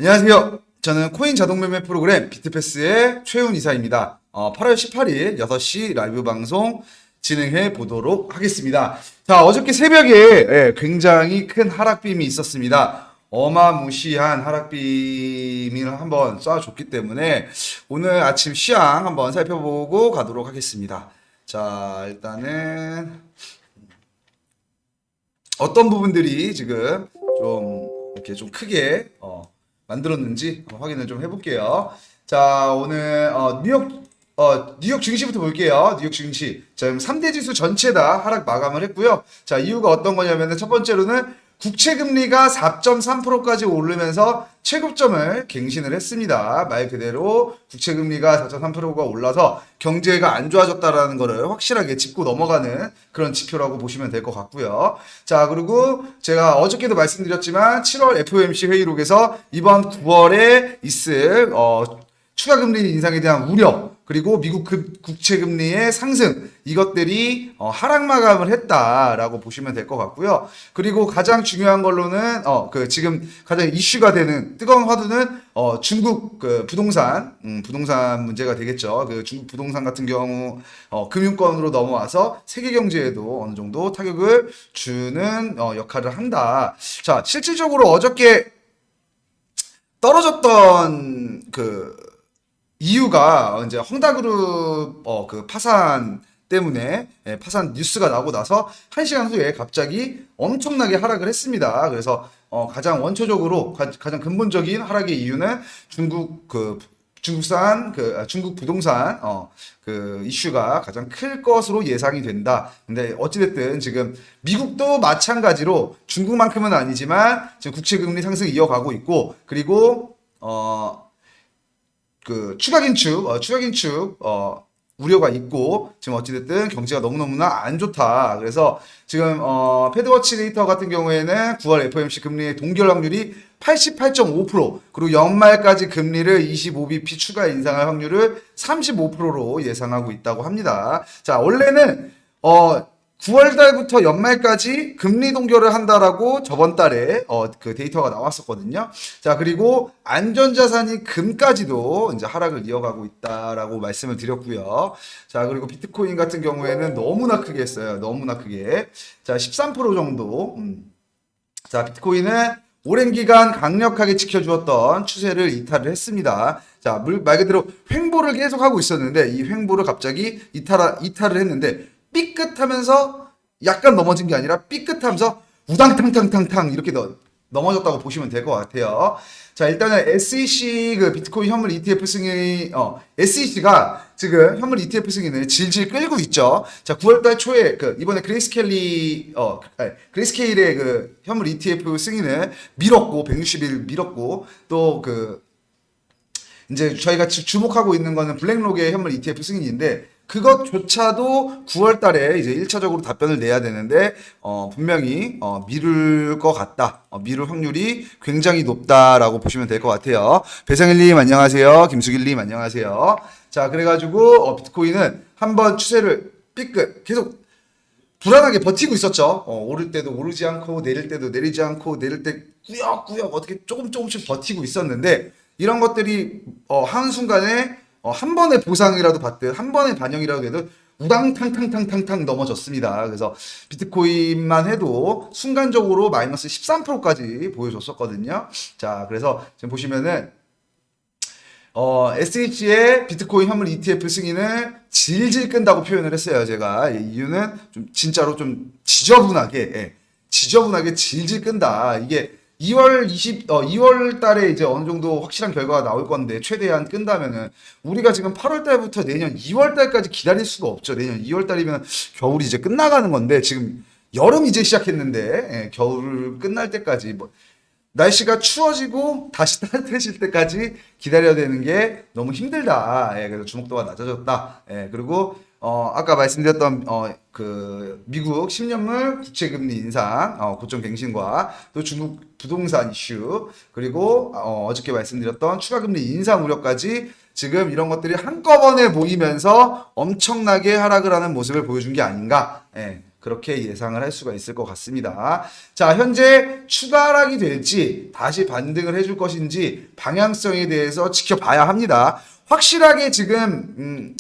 안녕하세요. 저는 코인 자동 매매 프로그램 비트패스의 최훈 이사입니다. 8월 18일 6시 라이브 방송 진행해 보도록 하겠습니다. 자, 어저께 새벽에 굉장히 큰 하락빔이 있었습니다. 어마무시한 하락빔을 한번 쏴줬기 때문에 오늘 아침 시황 한번 살펴보고 가도록 하겠습니다. 자, 일단은 어떤 부분들이 지금 좀 이렇게 좀 크게 만들었는지 확인을 좀 해볼게요. 자, 오늘 뉴욕 증시부터 볼게요. 뉴욕 증시. 자, 3대 지수 전체 다 하락 마감을 했고요. 자, 이유가 어떤 거냐면은 첫 번째로는 국채 금리가 4.3%까지 오르면서 최고점을 갱신을 했습니다. 말 그대로 국채 금리가 4.3%가 올라서 경제가 안 좋아졌다라는 거를 확실하게 짚고 넘어가는 그런 지표라고 보시면 될 것 같고요. 자, 그리고 제가 어저께도 말씀드렸지만 7월 FOMC 회의록에서 이번 9월에 있을 추가 금리 인상에 대한 우려, 그리고 미국 국채 금리의 상승, 이것들이 하락 마감을 했다라고 보시면 될 것 같고요. 그리고 가장 중요한 걸로는 지금 가장 이슈가 되는 뜨거운 화두는 중국 부동산 문제가 되겠죠. 그 중국 부동산 같은 경우 금융권으로 넘어와서 세계 경제에도 어느 정도 타격을 주는 역할을 한다. 자, 실질적으로 어저께 떨어졌던 이유가 이제 헝다그룹 그 파산 때문에 파산 뉴스가 나오고 나서 1시간 후에 갑자기 엄청나게 하락을 했습니다. 그래서 가장 원초적으로 가장 근본적인 하락의 이유는 중국 부동산 이슈가 가장 클 것으로 예상이 된다. 근데 어찌됐든 지금 미국도 마찬가지로 중국만큼은 아니지만 지금 국채 금리 상승 이어가고 있고, 그리고 추가 긴축 우려가 있고, 지금 어찌됐든 경제가 너무너무나 안 좋다. 그래서 지금 패드워치 데이터 같은 경우에는 9월 FOMC 금리의 동결 확률이 88.5%, 그리고 연말까지 금리를 25bp 추가 인상할 확률을 35%로 예상하고 있다고 합니다. 자, 원래는 9월 달부터 연말까지 금리 동결을 한다라고 저번 달에 그 데이터가 나왔었거든요. 자, 그리고 안전자산인 금까지도 이제 하락을 이어가고 있다라고 말씀을 드렸고요. 자, 그리고 비트코인 같은 경우에는 너무나 크게 했어요. 너무나 크게. 자, 13% 정도. 자, 비트코인은 오랜 기간 강력하게 지켜주었던 추세를 이탈을 했습니다. 자, 말 그대로 횡보를 계속하고 있었는데 이 횡보를 갑자기 이탈을 했는데, 삐끗하면서 약간 넘어진 게 아니라 삐끗하면서 우당탕탕탕탕 이렇게 넘어졌다고 보시면 될 것 같아요. 자, 일단은 SEC 비트코인 현물 ETF 승인이 SEC가 지금 현물 ETF 승인을 질질 끌고 있죠. 자, 9월달 초에 이번에 그레이스케일의 현물 ETF 승인을 밀었고, 160일 밀었고, 또 이제 저희가 주목하고 있는 거는 블랙록의 현물 ETF 승인인데, 그것조차도 9월 달에 이제 1차적으로 답변을 내야 되는데, 분명히, 미룰 것 같다. 미룰 확률이 굉장히 높다라고 보시면 될 것 같아요. 배상일님 안녕하세요. 김수길님 안녕하세요. 자, 그래가지고, 비트코인은 한번 추세를 계속 불안하게 버티고 있었죠. 오를 때도 오르지 않고, 내릴 때도 내리지 않고, 내릴 때 꾸역꾸역 어떻게 조금씩 버티고 있었는데, 이런 것들이, 한순간에 한 번의 보상이라도 받듯, 한 번의 반영이라도 해도 우당탕탕탕탕탕 넘어졌습니다. 그래서 비트코인만 해도 순간적으로 마이너스 13%까지 보여줬었거든요. 자, 그래서 지금 보시면은 SH의 비트코인 현물 ETF 승인을 질질 끈다고 표현을 했어요. 제가 이유는 좀 진짜로 좀 지저분하게 질질 끈다. 이게 2월 달에 이제 어느 정도 확실한 결과가 나올 건데, 최대한 끈다면은, 우리가 지금 8월 달부터 내년 2월 달까지 기다릴 수가 없죠. 내년 2월 달이면 겨울이 이제 끝나가는 건데, 지금 여름이 이제 시작했는데, 겨울 끝날 때까지, 날씨가 추워지고 다시 따뜻해질 때까지 기다려야 되는 게 너무 힘들다. 그래서 주목도가 낮아졌다. 그리고 아까 말씀드렸던 미국 10년물 국채금리 인상 고점 갱신과 또 중국 부동산 이슈, 그리고 어저께 말씀드렸던 추가금리 인상 우려까지 지금 이런 것들이 한꺼번에 모이면서 엄청나게 하락을 하는 모습을 보여준 게 아닌가. 그렇게 예상을 할 수가 있을 것 같습니다. 자, 현재 추가 하락이 될지 다시 반등을 해줄 것인지 방향성에 대해서 지켜봐야 합니다. 확실하게 지금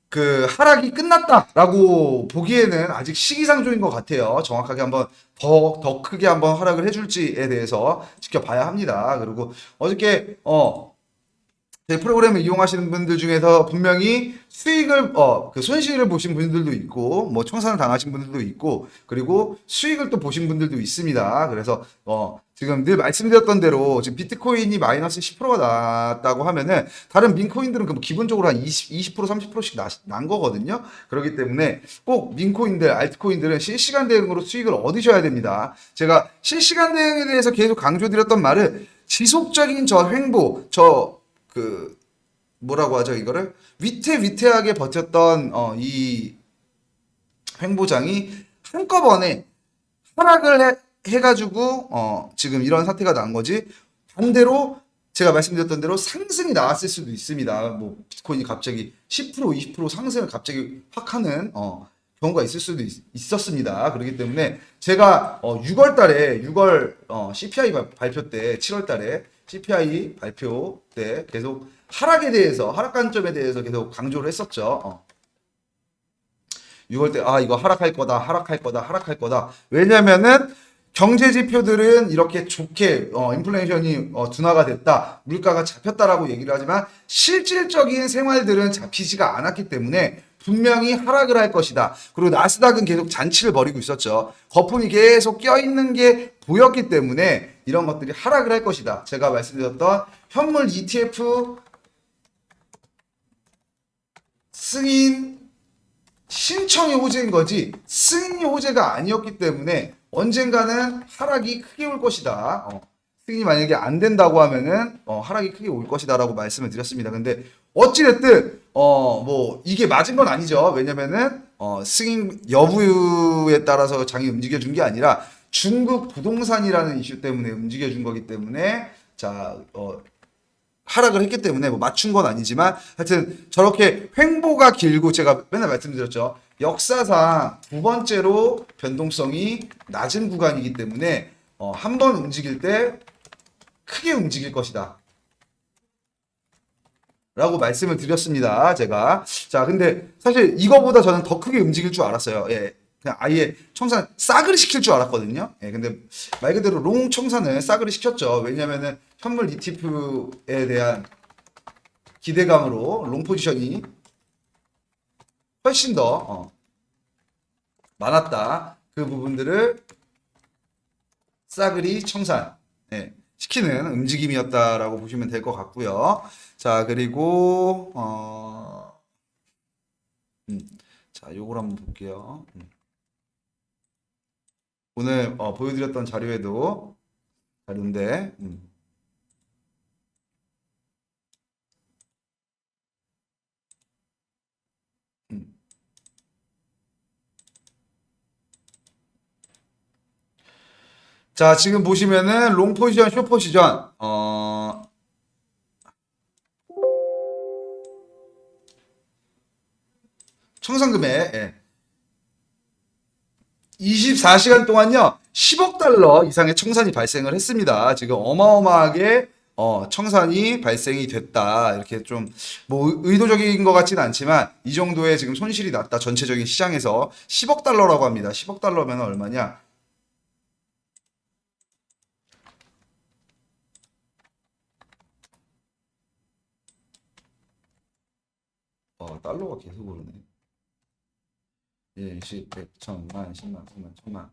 그 하락이 끝났다라고 보기에는 아직 시기상조인 것 같아요. 정확하게 한번 더 크게 한번 하락을 해줄지에 대해서 지켜봐야 합니다. 그리고 어저께 제 프로그램을 이용하시는 분들 중에서 분명히 수익을 그 손실을 보신 분들도 있고 뭐 청산을 당하신 분들도 있고 그리고 수익을 또 보신 분들도 있습니다. 그래서 지금 늘 말씀드렸던 대로 지금 비트코인이 마이너스 10%가 났다고 하면은 다른 민코인들은 그 기본적으로 한 20% 30%씩 난 거거든요. 그렇기 때문에 꼭 민코인들, 알트코인들은 실시간 대응으로 수익을 얻으셔야 됩니다. 제가 실시간 대응에 대해서 계속 강조드렸던 말은 지속적인 저 횡보, 뭐라고 하죠, 이거를? 위태위태하게 버텼던, 이 횡보장이 한꺼번에 하락을 해가지고, 지금 이런 사태가 난 거지. 반대로, 제가 말씀드렸던 대로 상승이 나왔을 수도 있습니다. 뭐, 비트코인이 갑자기 10%, 20% 상승을 갑자기 확 하는, 경우가 있을 수도 있었습니다. 그렇기 때문에 제가 6월 달에 6월 CPI 발표 때 7월 달에 CPI 발표 때 계속 하락에 대해서 하락 관점에 대해서 계속 강조를 했었죠. 6월 때 이거 하락할 거다 하락할 거다 하락할 거다. 왜냐면은 경제 지표들은 이렇게 좋게 인플레이션이 둔화가 됐다, 물가가 잡혔다라고 얘기를 하지만 실질적인 생활들은 잡히지가 않았기 때문에 분명히 하락을 할 것이다. 그리고 나스닥은 계속 잔치를 벌이고 있었죠. 거품이 계속 껴있는 게 보였기 때문에 이런 것들이 하락을 할 것이다. 제가 말씀드렸던 현물 ETF 승인 신청이 호재인 거지 승인이 호재가 아니었기 때문에 언젠가는 하락이 크게 올 것이다. 승인이 만약에 안 된다고 하면은 하락이 크게 올 것이다라고 말씀을 드렸습니다. 근데 어찌됐든 뭐 이게 맞은 건 아니죠. 왜냐면은 승인 여부에 따라서 장이 움직여준 게 아니라 중국 부동산이라는 이슈 때문에 움직여준 거기 때문에 자 하락을 했기 때문에 뭐 맞춘 건 아니지만 하여튼 저렇게 횡보가 길고 제가 맨날 말씀드렸죠. 역사상 두 번째로 변동성이 낮은 구간이기 때문에 한 번 움직일 때 크게 움직일 것이다 라고 말씀을 드렸습니다. 제가. 자, 근데 사실 이거보다 저는 더 크게 움직일 줄 알았어요. 예. 그냥 아예 청산 싸그리 시킬 줄 알았거든요. 예. 근데 말 그대로 롱 청산을 싸그리 시켰죠. 왜냐면은 현물 ETF에 대한 기대감으로 롱 포지션이 훨씬 더 많았다. 그 부분들을 싸그리 청산 시키는 움직임이었다라고 보시면 될 것 같고요. 자, 그리고 자, 요걸 한번 볼게요. 오늘 보여드렸던 자료에도 자료인데 자, 지금 보시면은 롱 포지션, 숏 포지션, 청산금액, 24시간 동안요, 10억 달러 이상의 청산이 발생을 했습니다. 지금 어마어마하게, 청산이 발생이 됐다. 이렇게 좀, 뭐, 의도적인 것 같지는 않지만, 이 정도의 지금 손실이 났다. 전체적인 시장에서 10억 달러라고 합니다. 10억 달러면 얼마냐? 달러가 계속 오르네. 예, 10, 100, 1000만, 10만, 10만, 1000만.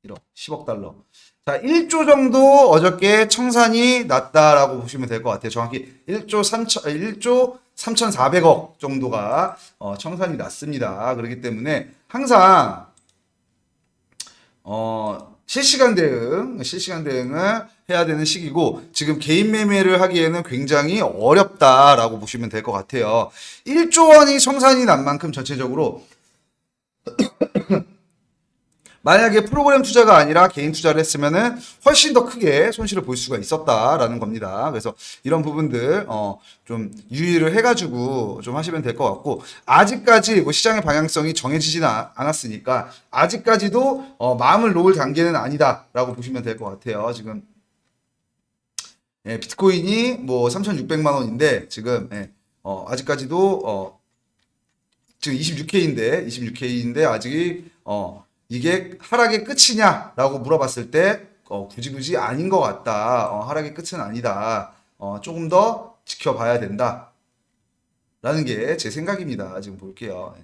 1억, 10억 달러. 자, 1조 정도 어저께 청산이 났다라고 보시면 될 것 같아요. 정확히 1조 3,400억 정도가 청산이 났습니다. 그렇기 때문에 항상 실시간 대응을 해야 되는 시기고 지금 개인 매매를 하기에는 굉장히 어렵다라고 보시면 될 것 같아요. 1조 원이 청산이 난 만큼 전체적으로 만약에 프로그램 투자가 아니라 개인 투자를 했으면은 훨씬 더 크게 손실을 볼 수가 있었다라는 겁니다. 그래서 이런 부분들 좀 유의를 해가지고 좀 하시면 될 것 같고, 아직까지 뭐 시장의 방향성이 정해지지는 않았으니까 아직까지도 마음을 놓을 단계는 아니다라고 보시면 될 것 같아요. 지금 비트코인이 뭐 3,600만 원인데 지금 아직까지도 지금 26K인데 아직 이게 하락의 끝이냐라고 물어봤을 때 굳이 아닌 것 같다. 하락의 끝은 아니다. 조금 더 지켜봐야 된다라는 게 제 생각입니다. 지금 볼게요.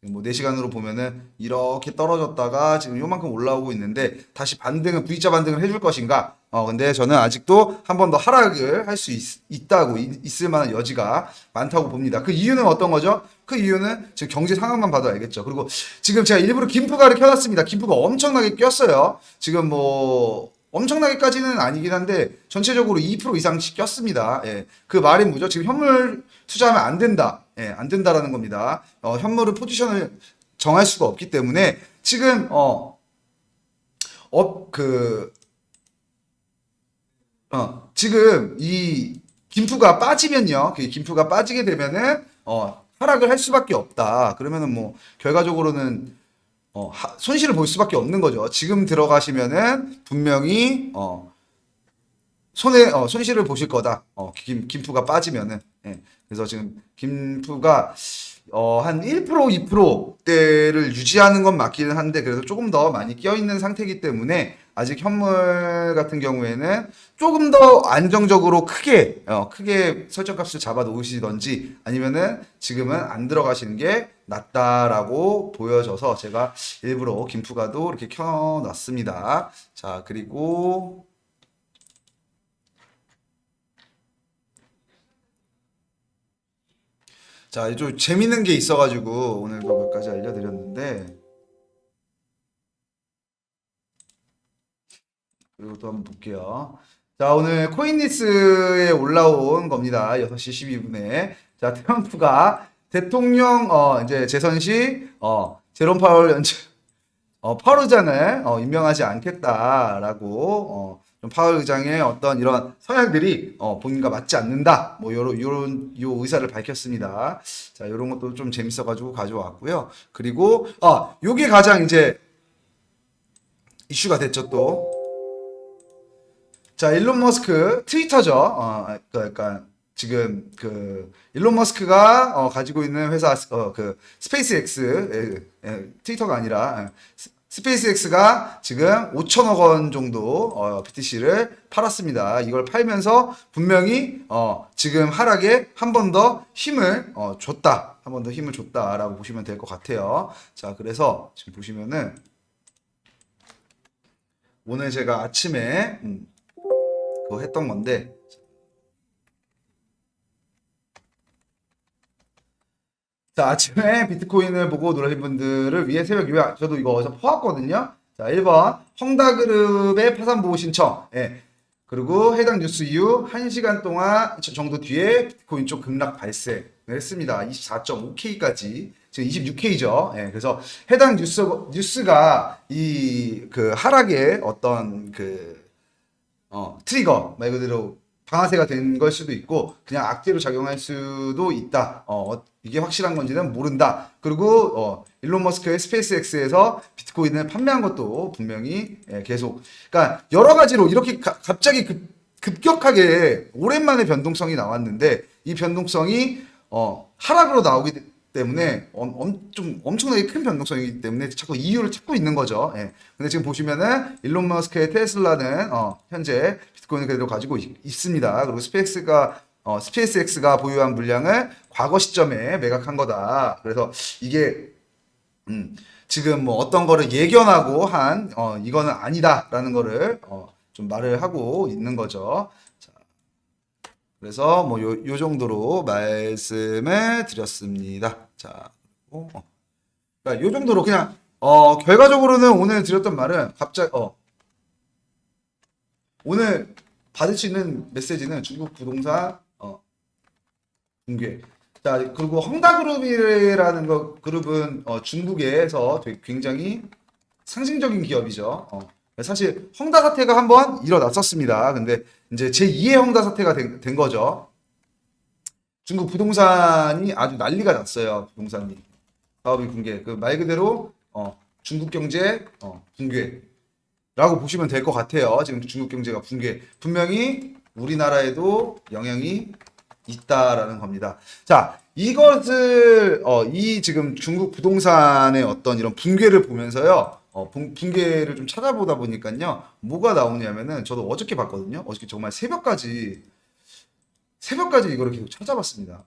뭐 4시간으로 보면은 이렇게 떨어졌다가 지금 요만큼 올라오고 있는데 다시 반등은 V자 반등을 해줄 것인가? 근데 저는 아직도 한 번 더 하락을 할 수 있다고 있을 만한 여지가 많다고 봅니다. 그 이유는 어떤 거죠? 그 이유는 지금 경제 상황만 봐도 알겠죠. 그리고 지금 제가 일부러 김프가를 켜놨습니다. 김프가 엄청나게 꼈어요. 지금 뭐 엄청나게까지는 아니긴 한데 전체적으로 2% 이상씩 꼈습니다. 예. 그 말이 뭐죠? 지금 현물 투자하면 안 된다. 예, 안 된다라는 겁니다. 현물을 포지션을 정할 수가 없기 때문에 지금 지금 이 김프가 빠지면요. 그 김프가 빠지게 되면은 하락을 할 수밖에 없다. 그러면은 뭐 결과적으로는 손실을 볼 수밖에 없는 거죠. 지금 들어가시면은 분명히 손실을 보실 거다. 김프가 빠지면은. 예. 그래서 지금 김프가 한 1%, 2%대를 유지하는 건 맞기는 한데 그래도 조금 더 많이 껴있는 상태이기 때문에 아직 현물 같은 경우에는 조금 더 안정적으로 크게 설정값을 잡아 놓으시던지 아니면은 지금은 안 들어가시는 게 낫다라고 보여져서 제가 일부러 김프가도 이렇게 켜놨습니다. 자, 그리고 자, 좀 재밌는 게 있어가지고 오늘도 몇 가지 알려드렸는데 그리고 또 한번 볼게요. 자, 오늘 코인리스에 올라온 겁니다. 6시 12분에. 자, 트럼프가 대통령 이제 재선 시 제롬 파월 파월 의장을 임명하지 않겠다라고 좀 파월 의장의 어떤 이런 성향들이 본인과 맞지 않는다. 뭐 요런 요 의사를 밝혔습니다. 자, 요런 것도 좀 재밌어가지고 가져왔고요. 그리고 요게 가장 이제 이슈가 됐죠 또. 자, 일론 머스크 트위터죠. 그러니까 지금 그 일론 머스크가 가지고 있는 회사 그 스페이스X 트위터가 아니라 스페이스X가 지금 5천억 원 정도 BTC를 팔았습니다. 이걸 팔면서 분명히 지금 하락에 한 번 더 힘을 줬다. 한 번 더 힘을 줬다라고 보시면 될 것 같아요. 자, 그래서 지금 보시면은 오늘 제가 아침에 그거 했던 건데 자, 아침에 비트코인을 보고 놀라신 분들을 위해 새벽 요약 저도 이거 어디서 퍼왔거든요. 자, 1번 헝다그룹의 파산보호 신청. 예. 그리고 해당 뉴스 이후 1시간 동안 정도 뒤에 비트코인 쪽 급락 발생을 했습니다. 24.5K까지 지금 26K죠. 예. 그래서 해당 뉴스가 이 그 하락의 어떤 그 트리거 말 그대로 방아쇠가 된 걸 수도 있고 그냥 악재로 작용할 수도 있다. 이게 확실한 건지는 모른다. 그리고 일론 머스크의 스페이스X에서 비트코인을 판매한 것도 분명히 계속 그러니까 여러 가지로 이렇게 갑자기 급격하게 오랜만에 변동성이 나왔는데 이 변동성이 하락으로 나오기 때문에 좀 엄청나게 큰 변동성이기 때문에 자꾸 이유를 찾고 있는 거죠. 예. 근데 지금 보시면은 일론 머스크의 테슬라는 현재 비트코인을 그대로 가지고 있습니다. 그리고 스페이스X가 보유한 물량을 과거 시점에 매각한 거다. 그래서 이게 지금 뭐 어떤 거를 예견하고 한 이거는 아니다라는 거를 좀 말을 하고 있는 거죠. 자, 그래서 뭐 요 정도로 말씀을 드렸습니다. 자, 그러니까 요 정도로 그냥 결과적으로는 오늘 드렸던 말은 갑자기 오늘 받을 수 있는 메시지는 중국 부동산 붕괴. 자, 그리고 헝다그룹이라는 그룹은 중국에서 되게 굉장히 상징적인 기업이죠. 사실 헝다 사태가 한번 일어났었습니다. 근데 이제 제2의 헝다 사태가 된 거죠. 중국 부동산이 아주 난리가 났어요. 부동산이 사업이 붕괴. 그 말 그대로 중국 경제 붕괴라고 보시면 될 것 같아요. 지금 중국 경제가 붕괴. 분명히 우리나라에도 영향이 있다라는 겁니다. 자, 이것을 이 지금 중국 부동산의 어떤 이런 붕괴를 보면서요. 붕괴를 좀 찾아보다 보니까요. 뭐가 나오냐면은 저도 어저께 봤거든요. 어저께 정말 새벽까지 이거를 계속 찾아봤습니다.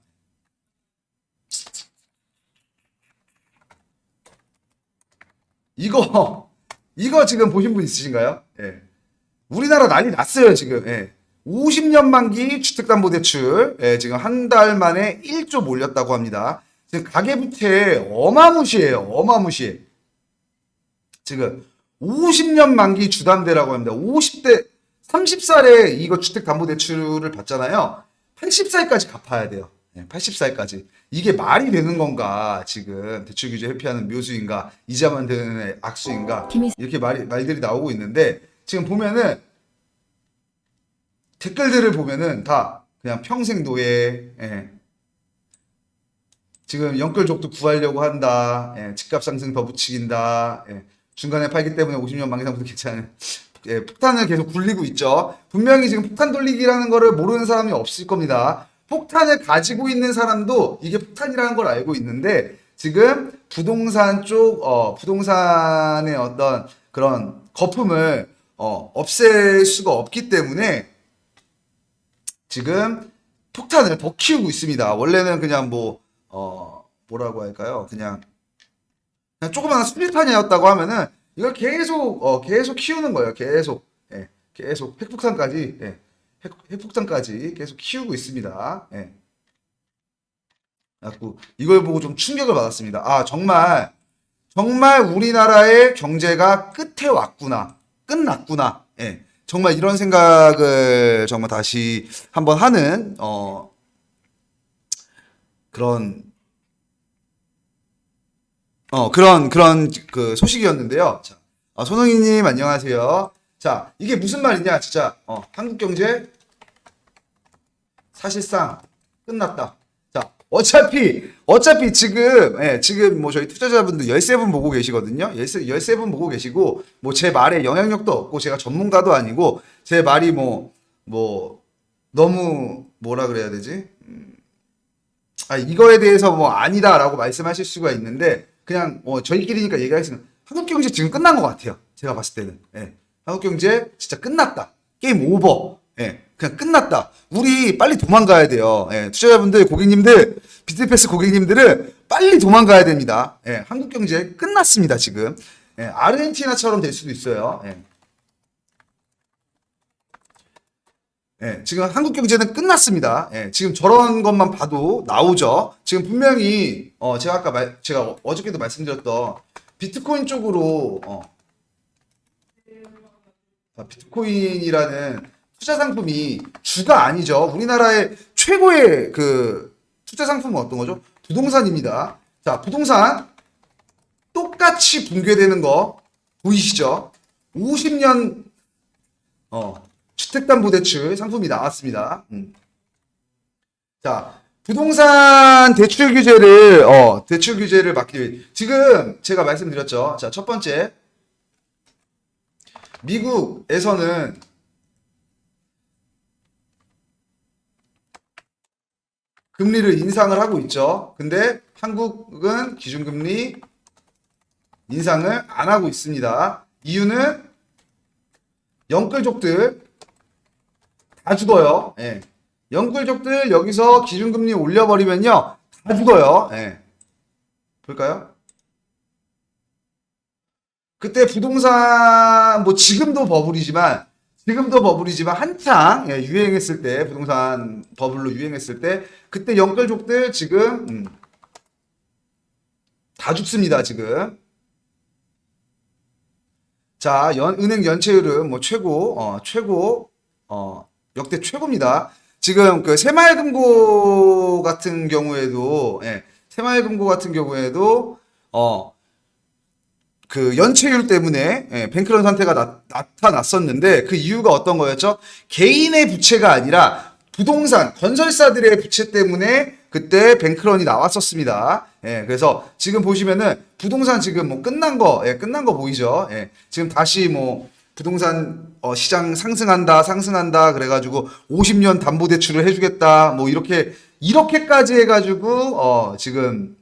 이거 지금 보신 분 있으신가요? 예. 우리나라 난리 났어요, 지금. 예. 50년 만기 주택담보대출, 예, 지금 한 달 만에 1조 몰렸다고 합니다. 지금 가계부채 어마무시해요, 어마무시해. 지금 50년 만기 주담대라고 합니다. 50대, 30살에 이거 주택담보대출을 받잖아요. 80살까지 갚아야 돼요. 80살까지. 이게 말이 되는 건가? 지금 대출규제 회피하는 묘수인가? 이자만 되는 악수인가? 이렇게 말들이 나오고 있는데 지금 보면은 댓글들을 보면은 다 그냥 평생 노예, 지금 영끌족도 구하려고 한다. 집값 상승 더 부추긴다. 중간에 팔기 때문에 50년 만기상부터 괜찮은. 폭탄을 계속 굴리고 있죠. 분명히 지금 폭탄 돌리기라는 거를 모르는 사람이 없을 겁니다. 폭탄을 가지고 있는 사람도 이게 폭탄이라는 걸 알고 있는데 지금 부동산 부동산의 어떤 그런 거품을 없앨 수가 없기 때문에 지금 폭탄을 더 키우고 있습니다. 원래는 그냥 뭐라고 할까요? 그냥 조그마한 수리탄이었다고 하면은 이걸 계속 키우는 거예요. 계속 핵폭탄까지 핵폭탄까지 계속 키우고 있습니다. 이걸 보고 좀 충격을 받았습니다. 아, 정말 우리나라의 경제가 끝에 왔구나. 끝났구나. 정말 이런 생각을 정말 다시 한번 하는 그런 그 소식이었는데요. 자, 손흥이님 안녕하세요. 자, 이게 무슨 말이냐, 진짜 한국 경제 사실상 끝났다. 자, 어차피 지금 뭐 저희 투자자분들 13분 보고 계시거든요. 13분 보고 계시고 뭐 제 말에 영향력도 없고 제가 전문가도 아니고 제 말이 뭐 너무 뭐라 그래야 되지? 이거에 대해서 뭐 아니다라고 말씀하실 수가 있는데 그냥 저희끼리니까 얘기하겠습니다. 한국 경제 지금 끝난 것 같아요. 제가 봤을 때는. 한국 경제 진짜 끝났다. 게임 오버. 그냥 끝났다. 우리 빨리 도망가야 돼요. 투자자분들, 고객님들, 비트패스 고객님들은 빨리 도망가야 됩니다. 한국 경제 끝났습니다, 지금. 아르헨티나처럼 될 수도 있어요. 지금 한국 경제는 끝났습니다. 지금 저런 것만 봐도 나오죠. 지금 분명히 제가 어저께도 말씀드렸던 비트코인 쪽으로 비트코인이라는 투자 상품이 주가 아니죠. 우리나라의 최고의 그 투자 상품은 어떤 거죠? 부동산입니다. 자, 부동산 똑같이 붕괴되는 거 보이시죠? 50년 주택담보대출 상품이 나왔습니다. 자, 부동산 대출 규제를 막기 위해 지금 제가 말씀드렸죠. 자, 첫 번째 미국에서는 금리를 인상을 하고 있죠. 근데 한국은 기준금리 인상을 안 하고 있습니다. 이유는 영끌족들 다 죽어요. 영끌족들 여기서 기준금리 올려버리면요 다 죽어요. 볼까요? 그때 부동산 뭐 지금도 버블이지만 한창 유행했을 때 부동산 버블로 유행했을 때 그때 영끌족들 지금 다 죽습니다. 지금. 자, 은행 연체율은 뭐 최고 역대 최고입니다. 지금 그 새마을금고 같은 경우에도 그 연체율 때문에 뱅크런 사태가 나타났었는데 그 이유가 어떤 거였죠? 개인의 부채가 아니라 부동산 건설사들의 부채 때문에 그때 뱅크런이 나왔었습니다. 그래서 지금 보시면은 부동산 지금 뭐 끝난 거 보이죠? 지금 다시 뭐 부동산 시장 상승한다 그래가지고 50년 담보대출을 해주겠다 뭐 이렇게까지 해가지고 지금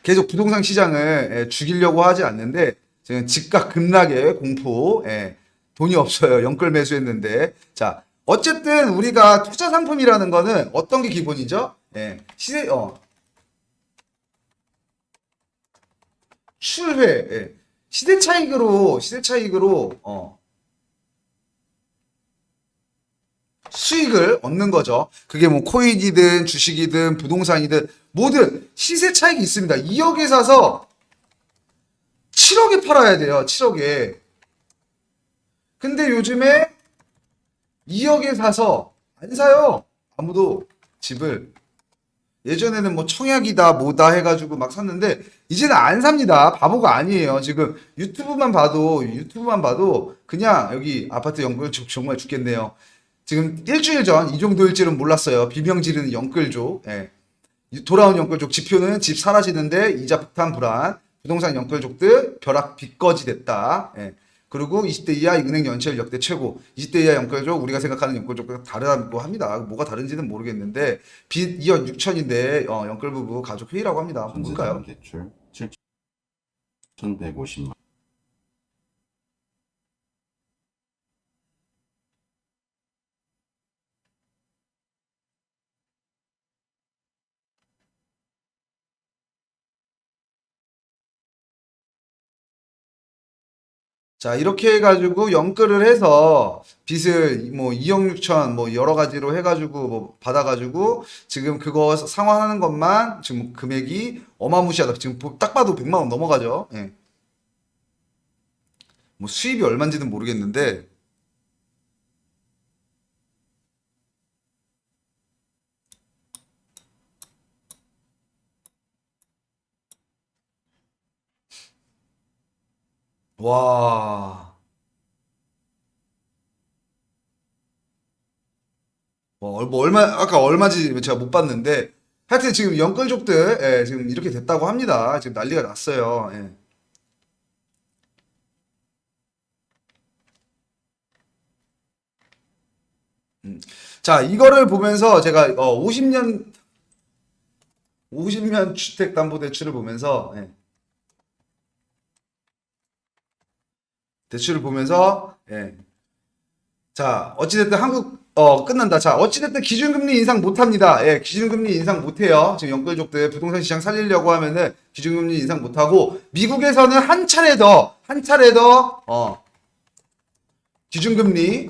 계속 부동산 시장을 죽이려고 하지 않는데 지금 집값 급락의 공포, 돈이 없어요. 연끌 매수했는데. 자, 어쨌든 우리가 투자 상품이라는 거는 어떤 게 기본이죠? 출회, 시대 차익으로 수익을 얻는 거죠. 그게 뭐 코인이든 주식이든 부동산이든 뭐든 시세 차익이 있습니다. 2억에 사서 7억에 팔아야 돼요. 7억에. 근데 요즘에 2억에 사서 안 사요. 아무도 집을. 예전에는 뭐 청약이다 뭐다 해가지고 막 샀는데 이제는 안 삽니다. 바보가 아니에요. 지금 유튜브만 봐도 그냥 여기 아파트 연금 정말 죽겠네요. 지금 일주일 전 이 정도일 줄은 몰랐어요. 비명 지르는 영끌족. 돌아온 영끌족 지표는 집 사라지는데 이자 폭탄 불안. 부동산 영끌족들 벼락 비꺼지 됐다. 그리고 20대 이하 은행 연체율 역대 최고. 20대 이하 영끌족 우리가 생각하는 영끌족과 다르다고 합니다. 뭐가 다른지는 모르겠는데 빚 2억 6천인데 영끌 부부 가족 회의라고 합니다. 뭘까요? 대출 7,150만. 자, 이렇게 해가지고 연끌을 해서 빚을 뭐 2억 6천 뭐 여러 가지로 해가지고 뭐 받아가지고 지금 그거 상환하는 것만 지금 금액이 어마무시하다. 지금 딱 봐도 100만 원 넘어가죠. 뭐 수입이 얼마인지는 모르겠는데 와. 뭐 얼마 아까 얼마지 제가 못 봤는데 하여튼 지금 연끌족들 지금 이렇게 됐다고 합니다. 지금 난리가 났어요. 자, 이거를 보면서 제가 50년 주택담보대출을 보면서 대출을 보면서 자, 어찌됐든 한국 끝난다. 자, 어찌됐든 기준금리 인상 못합니다. 기준금리 인상 못해요. 지금 연끌족들 부동산 시장 살리려고 하면은 기준금리 인상 못하고 미국에서는 한 차례 더 기준금리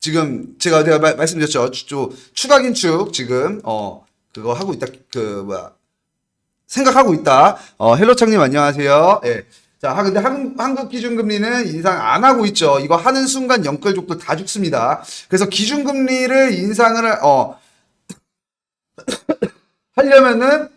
지금 제가 말씀드렸죠. 추가 긴축 지금 그거 하고 있다. 생각하고 있다. 헬로창님 안녕하세요. 자, 근데 한국 기준금리는 인상 안 하고 있죠. 이거 하는 순간 연끌족들 다 죽습니다. 그래서 기준금리를 인상을 하려면은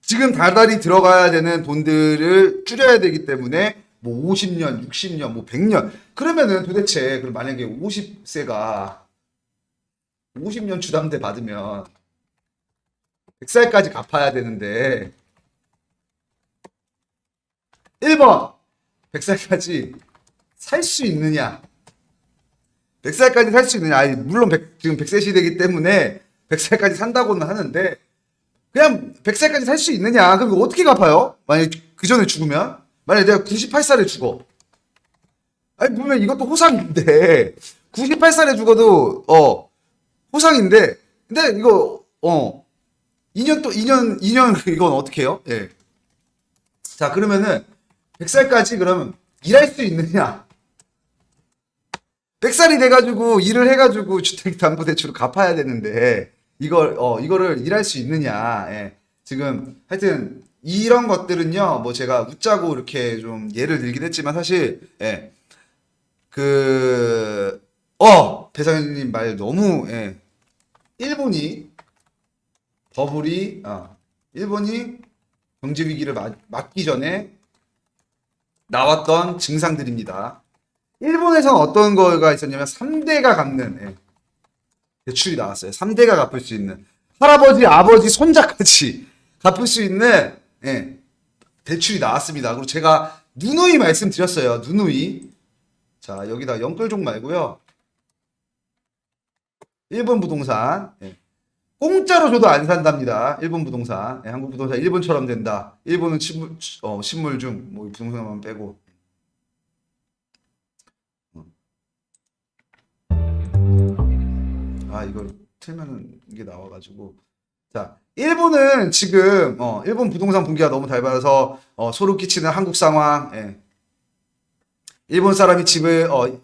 지금 달달이 들어가야 되는 돈들을 줄여야 되기 때문에 뭐 50년, 60년, 뭐 100년 그러면은 도대체 그럼 만약에 50세가 50년 주담대 받으면 100살까지 갚아야 되는데 1번 100살까지 살 수 있느냐? 100살까지 살 수 있느냐? 아니, 물론 지금 100세 시대이기 때문에 100살까지 산다고는 하는데 그냥 100살까지 살 수 있느냐? 그럼 이거 어떻게 갚아요? 만약에 그 전에 죽으면? 만약에 내가 98살에 죽어. 아니, 보면 이것도 호상인데 98살에 죽어도 호상인데 근데 이거 2년 이건 어떻게 해요? 자, 그러면은 100살까지 그러면 일할 수 있느냐? 100살이 돼가지고 일을 해가지고 주택담보대출을 갚아야 되는데 이거를 일할 수 있느냐? 지금 하여튼 이런 것들은요, 뭐 제가 웃자고 이렇게 좀 예를 들긴 했지만 사실 배상현님 말 너무 일본이 버블이 일본이 경제 위기를 맞기 전에 나왔던 증상들입니다. 일본에서는 어떤 거가 있었냐면 3대가 갚는 대출이 나왔어요. 3대가 갚을 수 있는 할아버지, 아버지, 손자까지 갚을 수 있는 대출이 나왔습니다. 그리고 제가 누누이 말씀드렸어요. 누누이. 자, 여기다 영끌종 말고요. 일본 부동산. 공짜로 줘도 안 산답니다. 일본 부동산. 한국 부동산 일본처럼 된다. 일본은 신물 중, 뭐, 부동산만 빼고. 이걸 틀면은 이게 나와가지고. 자, 일본은 지금, 일본 부동산 분기가 너무 닮아서, 소름 끼치는 한국 상황. 일본 사람이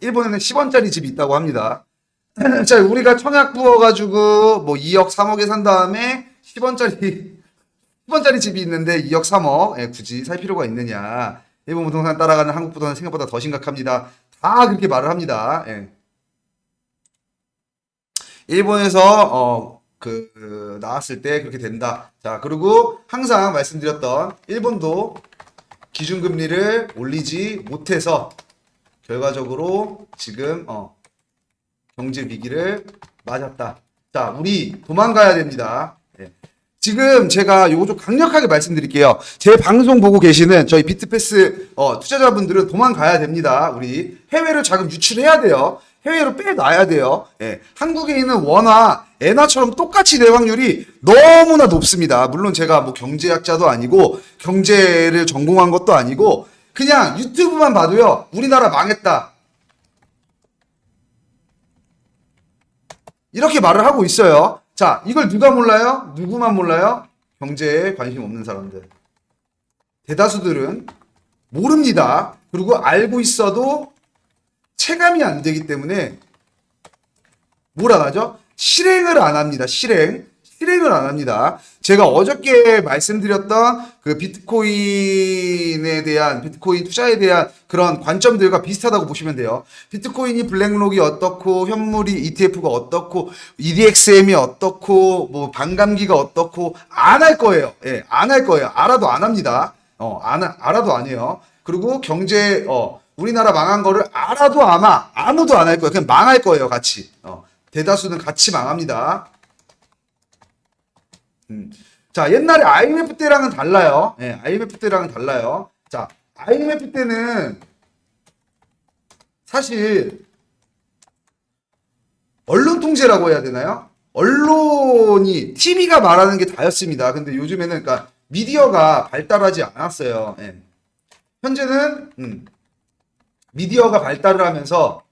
일본에는 10원짜리 집이 있다고 합니다. 자, 우리가 청약 부어가지고, 뭐, 2억, 3억에 산 다음에, 10원짜리 집이 있는데, 2억, 3억, 굳이 살 필요가 있느냐. 일본 부동산 따라가는 한국 부동산 생각보다 더 심각합니다. 다 그렇게 말을 합니다. 일본에서, 나왔을 때 그렇게 된다. 자, 그리고 항상 말씀드렸던, 일본도 기준금리를 올리지 못해서, 결과적으로 지금, 경제 위기를 맞았다. 자, 우리 도망가야 됩니다. 지금 제가 요거 좀 강력하게 말씀드릴게요. 제 방송 보고 계시는 저희 비트패스 투자자분들은 도망가야 됩니다. 우리 해외로 자금 유출해야 돼요. 해외로 빼놔야 돼요. 한국에 있는 원화, 엔화처럼 똑같이 내환율이 너무나 높습니다. 물론 제가 뭐 경제학자도 아니고 경제를 전공한 것도 아니고 그냥 유튜브만 봐도요. 우리나라 망했다. 이렇게 말을 하고 있어요. 자, 이걸 누가 몰라요? 누구만 몰라요? 경제에 관심 없는 사람들. 대다수들은 모릅니다. 그리고 알고 있어도 체감이 안 되기 때문에 뭐라 하죠? 실행을 안 합니다. 실행을 안 합니다. 제가 어저께 말씀드렸던 그 비트코인 투자에 대한 그런 관점들과 비슷하다고 보시면 돼요. 비트코인이 블랙록이 어떻고, 현물이 ETF가 어떻고, EDXM이 어떻고, 뭐, 반감기가 어떻고, 안 할 거예요. 안 할 거예요. 알아도 안 합니다. 알아도 안 해요. 그리고 우리나라 망한 거를 알아도 아무도 안 할 거예요. 그냥 망할 거예요, 같이. 대다수는 같이 망합니다. 자, 옛날에 IMF 때랑은 달라요. IMF 때랑은 달라요. 자, IMF 때는 사실 언론 통제라고 해야 되나요? 언론이 TV가 말하는 게 다였습니다. 근데 요즘에는 그러니까 미디어가 발달하지 않았어요. 현재는 미디어가 발달을 하면서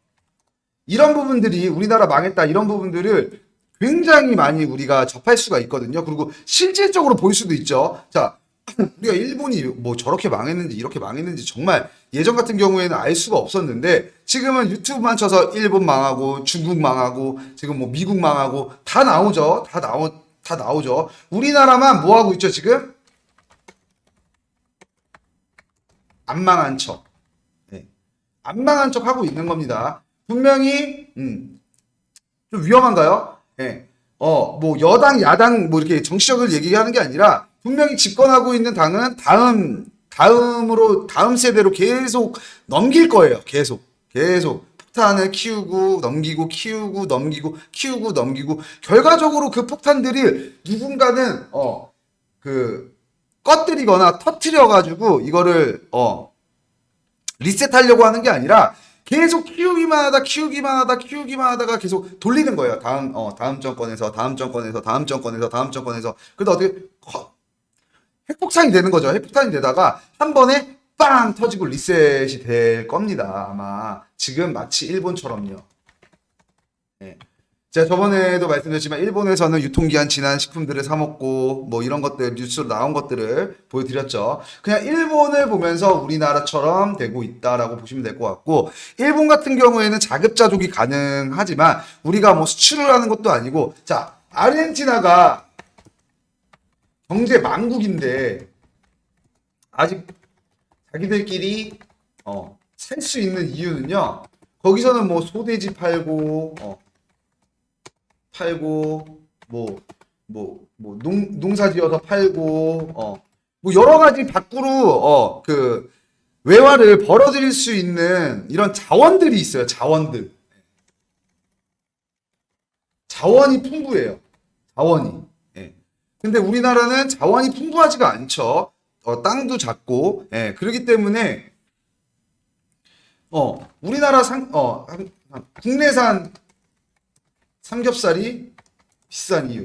이런 부분들이 우리나라 망했다 이런 부분들을 굉장히 많이 우리가 접할 수가 있거든요. 그리고 실질적으로 볼 수도 있죠. 자, 우리가 일본이 뭐 저렇게 망했는지 이렇게 망했는지 정말 예전 같은 경우에는 알 수가 없었는데 지금은 유튜브만 쳐서 일본 망하고 중국 망하고 지금 뭐 미국 망하고 다 나오죠. 다 나오죠. 우리나라만 뭐 하고 있죠, 지금? 안 망한 척. 안 망한 척 하고 있는 겁니다. 분명히 좀 위험한가요? 뭐 여당, 야당 뭐 이렇게 정치적을 얘기하는 게 아니라 분명히 집권하고 있는 당은 다음 세대로 계속 넘길 거예요. 계속 폭탄을 키우고 넘기고 키우고 넘기고 키우고 넘기고 결과적으로 그 폭탄들이 누군가는 꺼뜨리거나 터트려 가지고 이거를 리셋하려고 하는 게 아니라 계속 키우기만 하다가 계속 돌리는 거예요. 다음 정권에서. 그래도 어떻게 핵폭탄이 되는 거죠. 핵폭탄이 되다가 한 번에 빵 터지고 리셋이 될 겁니다. 아마 지금 마치 일본처럼요. 제가 저번에도 말씀드렸지만 일본에서는 유통기한 지난 식품들을 사 먹고 뭐 이런 것들 뉴스로 나온 것들을 보여드렸죠. 그냥 일본을 보면서 우리나라처럼 되고 있다라고 보시면 될 것 같고 일본 같은 경우에는 자급자족이 가능하지만 우리가 뭐 수출을 하는 것도 아니고 자 아르헨티나가 경제 망국인데 아직 자기들끼리 살 수 있는 이유는요. 거기서는 뭐 소돼지 팔고 농사 지어서 팔고 뭐 여러 가지 밖으로 그 외화를 벌어들일 수 있는 이런 자원들이 있어요. 자원이 풍부해요. 자원이. 예. 근데 우리나라는 자원이 풍부하지가 않죠. 땅도 작고, 예. 그렇기 때문에 우리나라 국내산 삼겹살이 비싼 이유.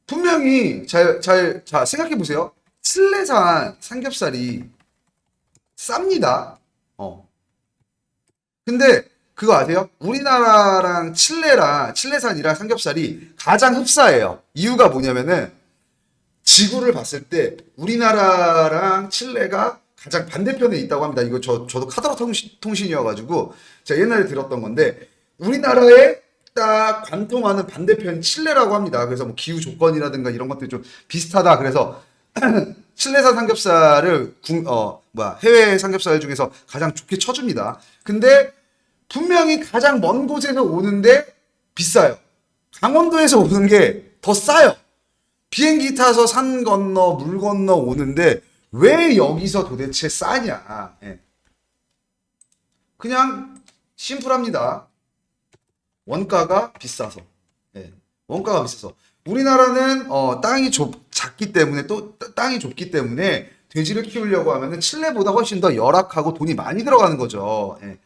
분명히 자, 생각해 보세요. 칠레산 삼겹살이 쌉니다. 근데 그거 아세요? 우리나라랑 칠레산이랑 삼겹살이 가장 흡사해요. 이유가 뭐냐면은 지구를 봤을 때 우리나라랑 칠레가 가장 반대편에 있다고 합니다. 이거 저도 카더라 통신이어가지고 제가 옛날에 들었던 건데 우리나라에 딱 관통하는 반대편 칠레라고 합니다. 그래서 뭐 기후 조건이라든가 이런 것들이 좀 비슷하다. 그래서 칠레산 삼겹살을 해외 삼겹살 중에서 가장 좋게 쳐줍니다. 근데 분명히 가장 먼 곳에서 오는데 비싸요. 강원도에서 오는 게 더 싸요. 비행기 타서 산 건너 물 건너 오는데 왜 여기서 도대체 싸냐? 예. 그냥 심플합니다. 원가가 비싸서. 예. 원가가 비싸서. 우리나라는 땅이 작기 때문에 또 땅이 좁기 때문에 돼지를 키우려고 하면은 칠레보다 훨씬 더 열악하고 돈이 많이 들어가는 거죠. 예.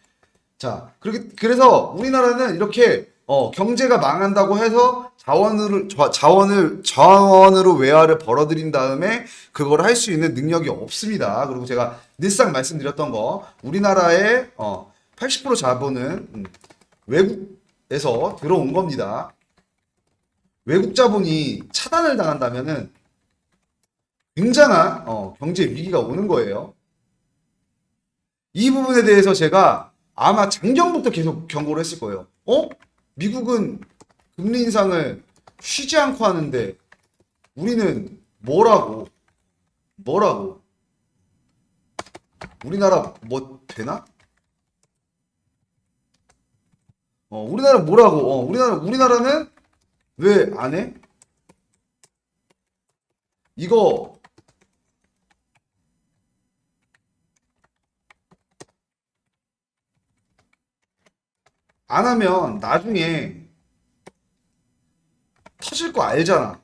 자, 그래서 우리나라는 이렇게 경제가 망한다고 해서 자원으로 외화를 벌어들인 다음에 그걸 할 수 있는 능력이 없습니다. 그리고 제가 늘상 말씀드렸던 거, 우리나라의 80% 자본은 외국에서 들어온 겁니다. 외국 자본이 차단을 당한다면은 굉장한 경제 위기가 오는 거예요. 이 부분에 대해서 제가 아마 작년부터 계속 경고를 했을 거예요. 미국은 금리 인상을 쉬지 않고 하는데 우리는 뭐라고? 우리나라 뭐 되나? 우리나라 뭐라고? 우리나라는 왜 안 해? 이거 안 하면 나중에 터질 거 알잖아.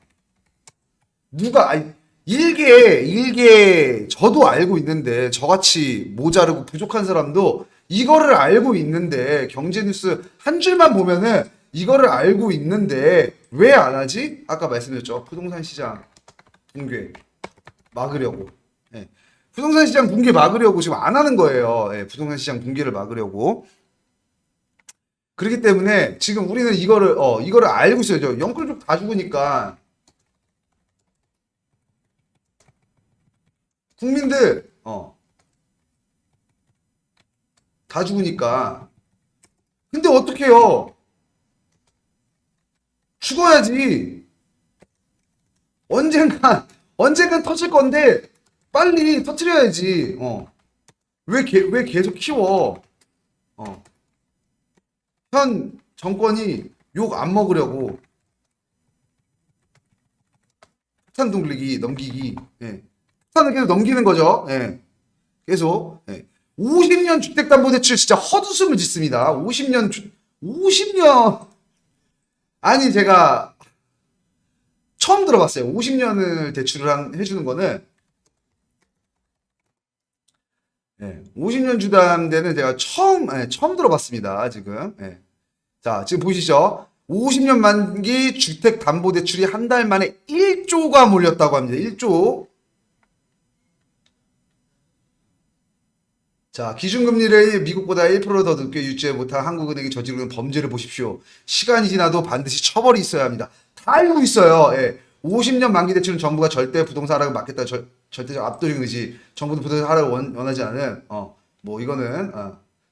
일개 저도 알고 있는데 저같이 모자르고 부족한 사람도 이거를 알고 있는데 경제 뉴스 한 줄만 보면은 이거를 알고 있는데 왜 안 하지? 아까 말씀드렸죠. 부동산 시장 붕괴 막으려고. 예. 부동산 시장 붕괴 막으려고 지금 안 하는 거예요. 예. 부동산 시장 붕괴를 막으려고. 그렇기 때문에 지금 우리는 이거를 알고 있어요. 영끌족 다 죽으니까 국민들 다 죽으니까. 근데 어떡해요? 죽어야지. 언젠간 터질 건데 빨리 터뜨려야지. 왜 계속 키워? 현 정권이 욕 안 먹으려고 폭탄 넘기기. 예. 폭탄을 계속 넘기는 거죠. 예. 계속. 예. 50년 주택담보대출 진짜 헛웃음을 짓습니다. 50년. 아니, 제가 처음 들어봤어요. 50년을 대출을 해주는 거는. 예. 50년 주담대는 제가 처음 들어봤습니다. 지금. 예. 자, 지금 보시죠. 50년 만기 주택담보대출이 한 달 만에 1조가 몰렸다고 합니다. 1조. 자, 기준금리를 미국보다 1%더 늦게 유지해 못한 한국은행이 저지르는 범죄를 보십시오. 시간이 지나도 반드시 처벌이 있어야 합니다. 다 알고 있어요. 예. 50년 만기 대출은 정부가 절대 부동산 하락을 막겠다. 절대적 압도적인 의지. 정부는 부동산 하락을 원하지 않은 뭐 이거는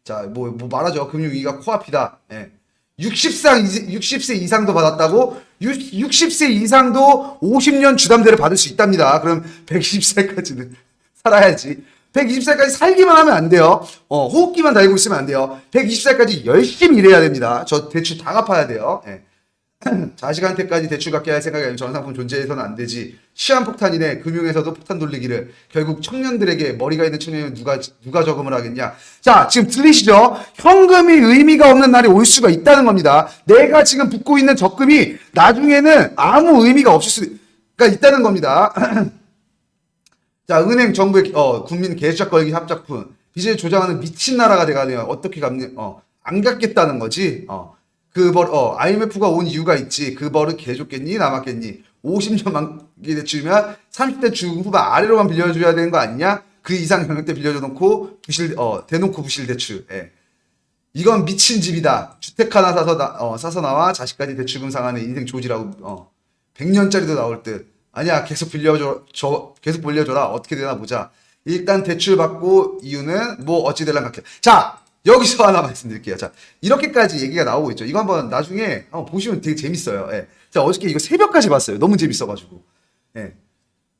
자, 뭐 말하죠. 금융위기가 코앞이다. 예. 60세 이상도 받았다고 60세 이상도 50년 주담대를 받을 수 있답니다. 그럼 120살까지는 살아야지. 120살까지 살기만 하면 안 돼요. 호흡기만 달고 있으면 안 돼요. 120살까지 열심히 일해야 됩니다. 저 대출 다 갚아야 돼요. 예. 자식한테까지 대출 받게 할 생각이 아니면 전상품 존재해서는 안 되지. 시한폭탄이네. 금융에서도 폭탄 돌리기를. 결국 청년들에게 머리가 있는 청년은 누가 저금을 하겠냐. 자, 지금 들리시죠? 현금이 의미가 없는 날이 올 수가 있다는 겁니다. 내가 지금 붓고 있는 적금이 나중에는 아무 의미가 없을 수가 있다는 겁니다. 자, 은행, 정부의 국민 계좌 걸기 합작품. 빚을 조장하는 미친 나라가 돼가네요. 어떻게 안 갚겠다는 거지. IMF가 온 이유가 있지. 그 벌은 개줬겠니? 남았겠니? 50년 만기 대출이면 30대 중후반 아래로만 빌려줘야 되는 거 아니냐? 그 이상 경력 때 빌려줘 놓고 대놓고 부실 대출. 예. 이건 미친 집이다. 주택 하나 사서 나와 자식까지 대출금 상하는 인생 조지라고. 100년짜리도 나올 듯. 아니야, 계속 빌려줘라. 어떻게 되나 보자. 일단 대출 받고 이유는 뭐 어찌 될란 각해. 자, 여기서 하나 말씀드릴게요. 자, 이렇게까지 얘기가 나오고 있죠. 이거 한번 나중에 보시면 되게 재밌어요. 예. 자, 어저께 이거 새벽까지 봤어요. 너무 재밌어가지고. 예.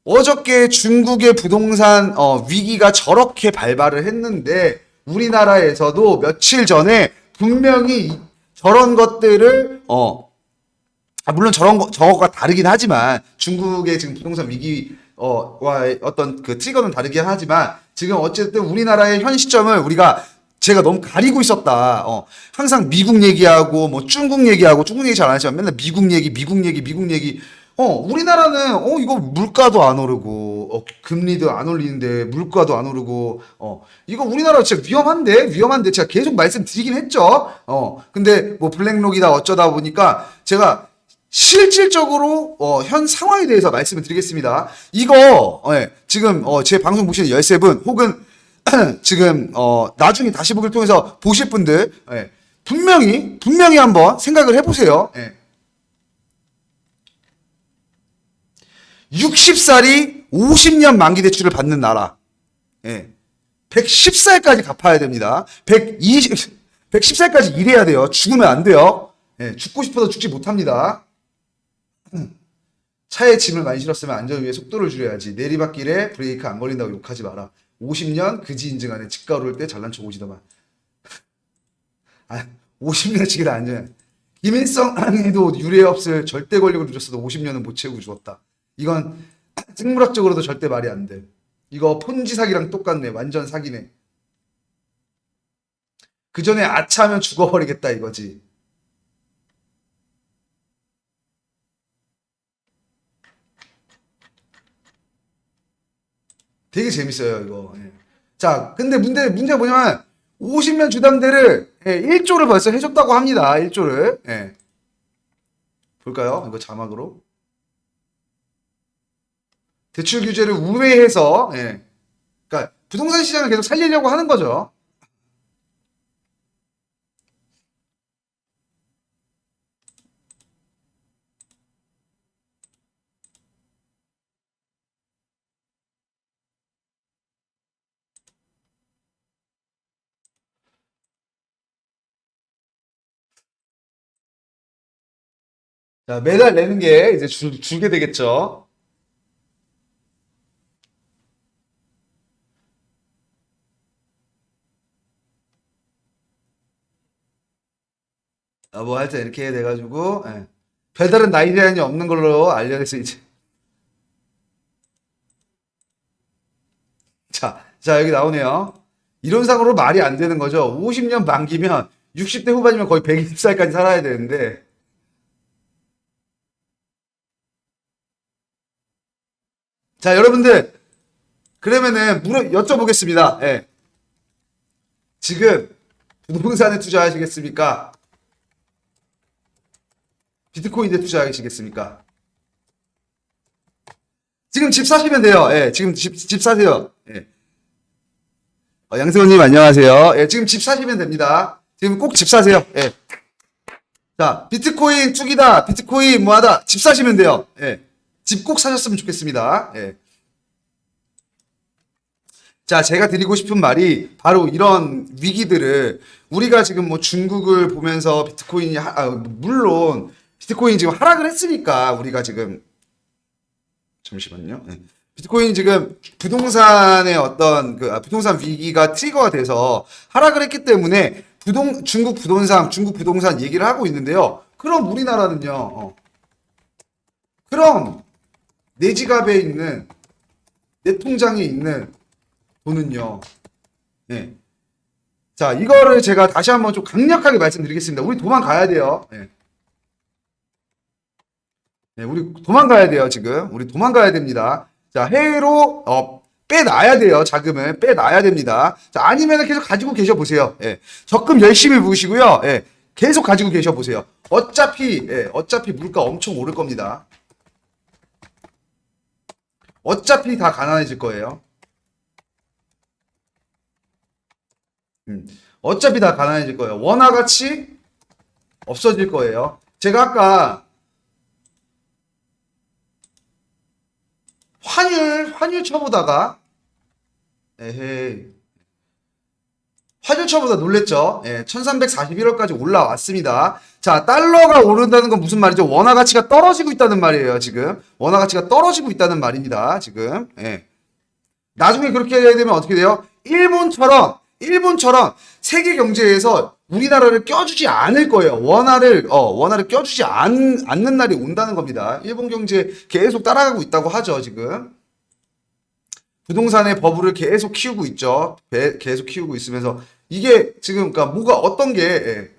어저께 중국의 부동산 위기가 저렇게 발발을 했는데 우리나라에서도 며칠 전에 분명히 저런 것들을 물론 저거가 다르긴 하지만 중국의 지금 부동산 위기와의 어떤 그 트리거는 다르긴 하지만 지금 어쨌든 우리나라의 현 시점을 제가 너무 가리고 있었다. 항상 미국 얘기하고 뭐 중국 얘기 잘 안 하지만 맨날 미국 얘기. 우리나라는 이거 물가도 안 오르고 금리도 안 올리는데 물가도 안 오르고 이거 우리나라 진짜 위험한데 제가 계속 말씀드리긴 했죠. 근데 뭐 블랙록이다 어쩌다 보니까 제가 실질적으로 현 상황에 대해서 말씀을 드리겠습니다. 이거 지금 제 방송 보시는 13분 혹은 지금 나중에 다시 보기를 통해서 보실 분들 분명히 한번 생각을 해보세요. 60살이 50년 만기 대출을 받는 나라. 110살까지 갚아야 됩니다. 110살까지 일해야 돼요. 죽으면 안 돼요. 죽고 싶어도 죽지 못합니다. 차에 짐을 많이 실었으면 안전 위에 속도를 줄여야지. 내리막길에 브레이크 안 걸린다고 욕하지 마라. 50년 그지 인증하네. 집가 오를 때 잘난 척 오지더만. 50년씩이나 안전해. 김일성에도 유례 없을 절대 권력을 누렸어도 50년은 못 채우고 죽었다. 이건 생물학적으로도 절대 말이 안 돼. 이거 폰지 사기랑 똑같네. 완전 사기네. 그 전에 아차하면 죽어버리겠다 이거지. 되게 재밌어요 이거. 자, 근데 문제가 뭐냐면 50년 주담대를 1조를 벌써 해줬다고 합니다. 1조를. 볼까요? 이거 자막으로. 대출 규제를 우회해서 그러니까 부동산 시장을 계속 살리려고 하는 거죠. 자, 매달 내는 게 이제 줄게 되겠죠. 뭐 하여튼 이렇게 돼가지고 별다른 나이 제한이 없는 걸로 알려져서 이제 자 여기 나오네요. 이론상으로 말이 안 되는 거죠. 50년 만기면 60대 후반이면 거의 120살까지 살아야 되는데 자 여러분들 그러면은 여쭤보겠습니다. 지금 부동산에 투자하시겠습니까? 비트코인에 투자하시겠습니까? 지금 집 사시면 돼요. 지금 집 사세요. 양세호님 안녕하세요. 지금 집 사시면 됩니다. 지금 꼭 집 사세요. 자, 비트코인 투기다, 비트코인 뭐하다, 집 사시면 돼요. 집 꼭 사셨으면 좋겠습니다. 자, 제가 드리고 싶은 말이 바로 이런 위기들을 우리가 지금 뭐 중국을 보면서 비트코인이 물론 비트코인 지금 하락을 했으니까 우리가 지금 잠시만요. 비트코인 지금 부동산의 어떤 부동산 위기가 트리거가 돼서 하락을 했기 때문에 중국 부동산 얘기를 하고 있는데요. 그럼 우리나라는요. 그럼 내 지갑에 있는 내 통장에 있는 돈은요. 예. 자, 이거를 제가 다시 한번 좀 강력하게 말씀드리겠습니다. 우리 도망가야 돼요. 예. 네, 우리 도망가야 돼요, 지금. 우리 도망가야 됩니다. 자, 해외로, 빼놔야 돼요. 자금을 빼놔야 됩니다. 자, 아니면 계속 가지고 계셔 보세요. 예. 적금 열심히 부으시고요. 예. 계속 가지고 계셔 보세요. 어차피 물가 엄청 오를 겁니다. 어차피 다 가난해질 거예요. 어차피 다 가난해질 거예요. 원화 가치 없어질 거예요. 제가 아까 환율 쳐보다가, 에헤이. 환율 쳐보다 놀랬죠? 예, 1341원까지 올라왔습니다. 자, 달러가 오른다는 건 무슨 말이죠? 원화 가치가 떨어지고 있다는 말이에요, 지금. 원화 가치가 떨어지고 있다는 말입니다, 지금. 예. 나중에 그렇게 되면 어떻게 돼요? 일본처럼 세계 경제에서 우리나라를 껴주지 않을 거예요. 원화를 껴주지 않는 날이 온다는 겁니다. 일본 경제 계속 따라가고 있다고 하죠, 지금. 부동산의 버블을 계속 키우고 있죠. 계속 키우고 있으면서 이게 지금 그러니까 뭐가 어떤 게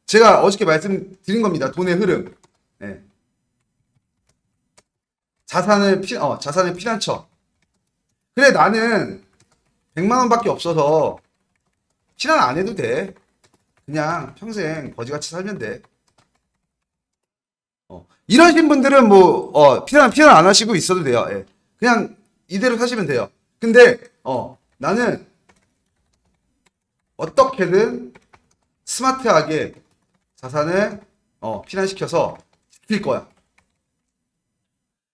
제가 어저께 말씀드린 겁니다. 돈의 흐름. 예. 자산을 피난처. 그래 나는 100만 원밖에 없어서 피난 안 해도 돼. 그냥 평생 거지같이 살면 돼. 이러신 분들은 피난 안 하시고 있어도 돼요. 예. 그냥 이대로 사시면 돼요. 근데, 나는 어떻게든 스마트하게 자산을, 피난시켜서 지킬 거야.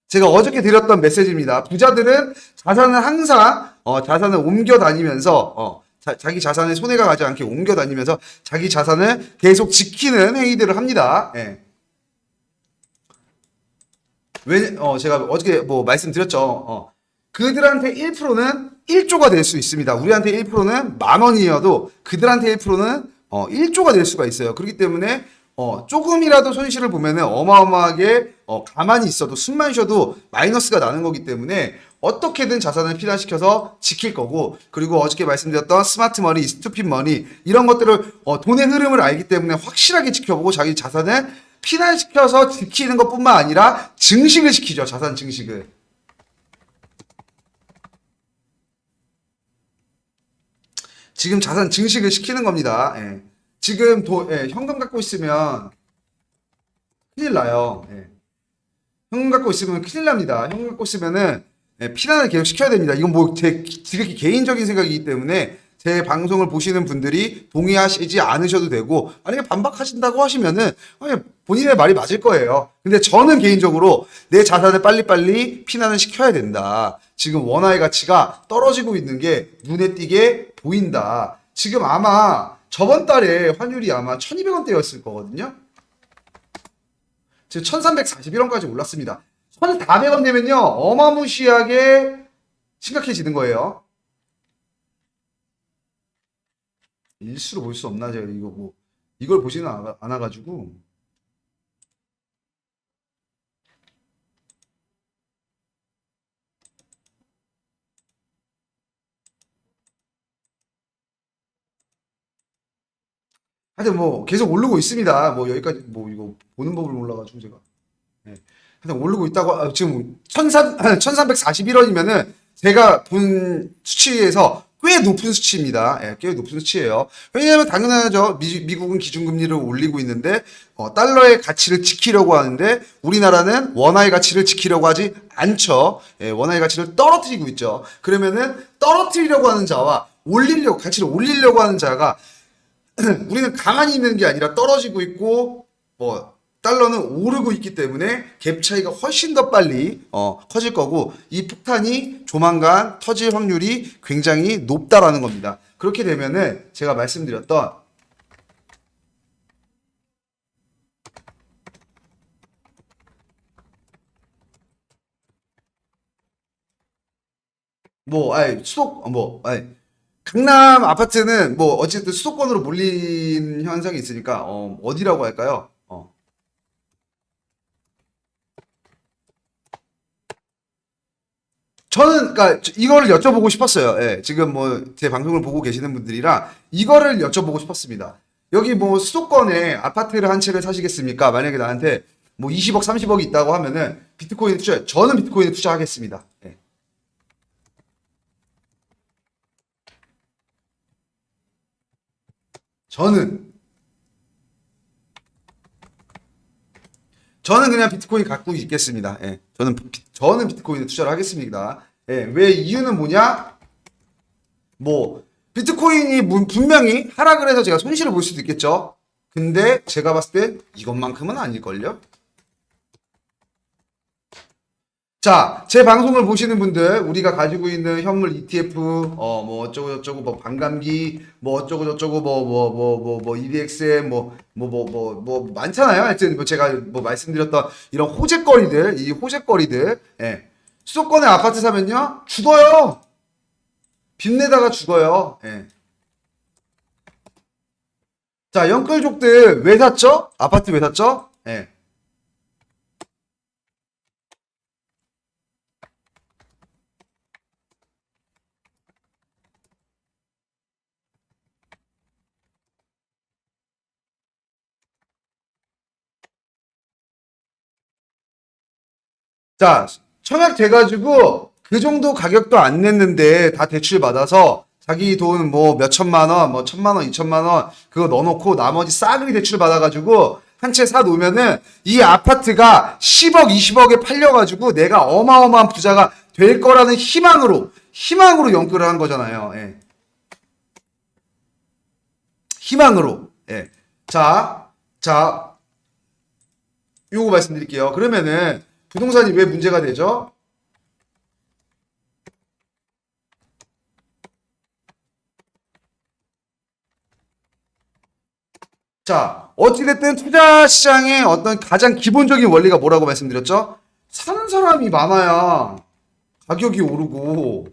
제가 어저께 드렸던 메시지입니다. 부자들은 자산을 항상, 자산을 옮겨 다니면서, 자기 자산에 손해가 가지 않게 옮겨 다니면서 자기 자산을 계속 지키는 행위들을 합니다. 예. 제가 어저께 말씀드렸죠. 그들한테 1%는 1조가 될 수 있습니다. 우리한테 1%는 10,000원이어도 그들한테 1%는 1조가 될 수가 있어요. 그렇기 때문에 조금이라도 손실을 보면은 어마어마하게 가만히 있어도 숨만 쉬어도 마이너스가 나는 거기 때문에 어떻게든 자산을 피난시켜서 지킬 거고, 그리고 어저께 말씀드렸던 스마트 머니, 스투핏 머니 이런 것들을 돈의 흐름을 알기 때문에 확실하게 지켜보고 자기 자산을 피난시켜서 지키는 것뿐만 아니라 증식을 시키죠. 자산 증식을. 지금 자산 증식을 시키는 겁니다. 예. 지금 현금 갖고 있으면 큰일 나요. 예. 현금 갖고 있으면 큰일 납니다. 현금 갖고 있으면은 피난을 계속 시켜야 됩니다. 이건 제 되게 개인적인 생각이기 때문에 제 방송을 보시는 분들이 동의하시지 않으셔도 되고, 만약에 반박하신다고 하시면은 본인의 말이 맞을 거예요. 근데 저는 개인적으로 내 자산을 빨리빨리 피난을 시켜야 된다. 지금 원화의 가치가 떨어지고 있는 게 눈에 띄게 보인다. 지금 아마 저번 달에 환율이 아마 1200원대였을 거거든요. 지금 1341원까지 올랐습니다. 1400원 되면요, 어마무시하게 심각해지는 거예요. 일수로 볼 수 없나, 제가 이걸 보지는 않아가지고. 하여튼 계속 오르고 있습니다. 여기까지 이거 보는 법을 몰라가지고 제가. 네. 하여튼 오르고 있다고, 지금 1341원이면은 제가 본 수치에서 꽤 높은 수치입니다. 예, 꽤 높은 수치예요. 왜냐하면 당연하죠. 미국은 기준금리를 올리고 있는데 달러의 가치를 지키려고 하는데 우리나라는 원화의 가치를 지키려고 하지 않죠. 예, 원화의 가치를 떨어뜨리고 있죠. 그러면은 떨어뜨리려고 하는 자와 가치를 올리려고 하는 자가 우리는 가만히 있는 게 아니라 떨어지고 있고 달러는 오르고 있기 때문에 갭 차이가 훨씬 더 빨리 커질 거고, 이 폭탄이 조만간 터질 확률이 굉장히 높다라는 겁니다. 그렇게 되면은 제가 말씀드렸던 강남 아파트는 뭐 어쨌든 수도권으로 몰린 현상이 있으니까 어디라고 할까요? 저는 그러니까 이거를 여쭤보고 싶었어요. 예, 지금 뭐 제 방송을 보고 계시는 분들이랑 이거를 여쭤보고 싶었습니다. 여기 뭐 수도권에 아파트를 한 채를 사시겠습니까? 만약에 나한테 뭐 20억, 30억이 있다고 하면은 비트코인 투자, 저는 비트코인에 투자하겠습니다. 예. 저는 저는 그냥 비트코인 갖고 있겠습니다. 예. 저는 비트코인에 투자를 하겠습니다. 예. 왜 이유는 뭐냐? 뭐 비트코인이 분명히 하락을 해서 제가 손실을 볼 수도 있겠죠. 근데 제가 봤을 때 이것만큼은 아닐걸요? 자, 제 방송을 보시는 분들, 우리가 가지고 있는 현물 ETF, 뭐 어쩌고 저쩌고, 뭐 반감기, 뭐 어쩌고 저쩌고, 뭐 EDXM, 많잖아요. 하여튼 뭐 제가 뭐 말씀드렸던 이런 호재거리들, 이 호재거리들, 예. 수도권에 아파트 사면요, 죽어요. 빚내다가 죽어요. 예. 자, 영끌족들 왜 샀죠? 아파트 왜 샀죠? 예. 자, 청약 돼가지고 그 정도 가격도 안 냈는데 다 대출 받아서 자기 돈 뭐 몇 천만 원, 뭐 천만 원, 이천만 원 그거 넣어놓고 나머지 싸그리 대출 받아가지고 한 채 사 놓으면은 이 아파트가 10억, 20억에 팔려가지고 내가 어마어마한 부자가 될 거라는 희망으로 연끌을 한 거잖아요. 예. 희망으로. 예. 자, 요거 말씀드릴게요. 그러면은 부동산이 왜 문제가 되죠? 자, 어찌됐든 투자 시장의 어떤 가장 기본적인 원리가 뭐라고 말씀드렸죠? 사는 사람이 많아야 가격이 오르고,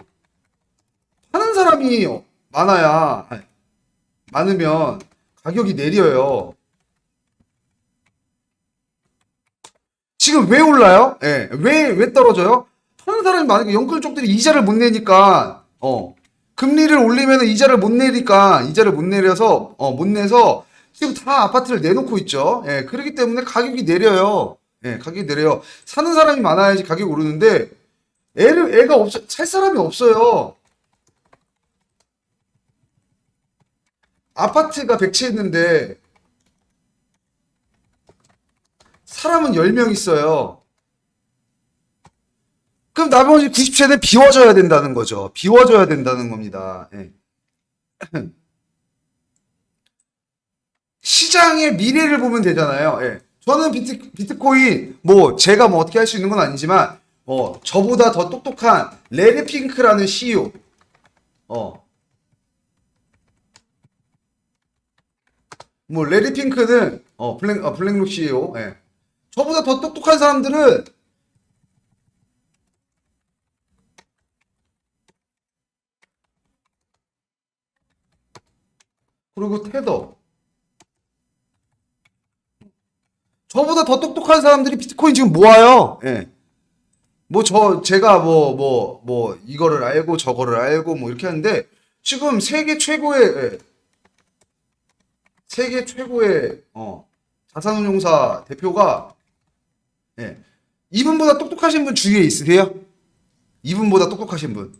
파는 사람이 많으면 가격이 내려요. 지금 왜 올라요? 예, 왜 떨어져요? 파는 사람이 많으니까 영끌 쪽들이 이자를 못 내니까, 금리를 올리면 이자를 못 내려서, 못 내서 지금 다 아파트를 내놓고 있죠. 예, 그렇기 때문에 가격이 내려요. 예, 가격이 내려요. 사는 사람이 많아야지 가격이 오르는데, 애가 살 사람이 없어요. 아파트가 100채 있는데, 사람은 10명 있어요. 그럼 나머지 90채는 비워줘야 된다는 거죠. 비워줘야 된다는 겁니다. 예. 시장의 미래를 보면 되잖아요. 예. 저는 비트코인, 뭐, 제가 뭐 어떻게 할 수 있는 건 아니지만, 저보다 더 똑똑한 레리 핑크라는 CEO, 뭐, 레리 핑크는, 블랙록 CEO, 예. 저보다 더 똑똑한 사람들은, 그리고 테더, 저보다 더 똑똑한 사람들이 비트코인 지금 모아요. 예. 제가 이거를 알고 저거를 알고 뭐 이렇게 하는데, 지금 세계 최고의, 자산운용사 대표가, 예. 이분보다 똑똑하신 분 주위에 있으세요? 이분보다 똑똑하신 분.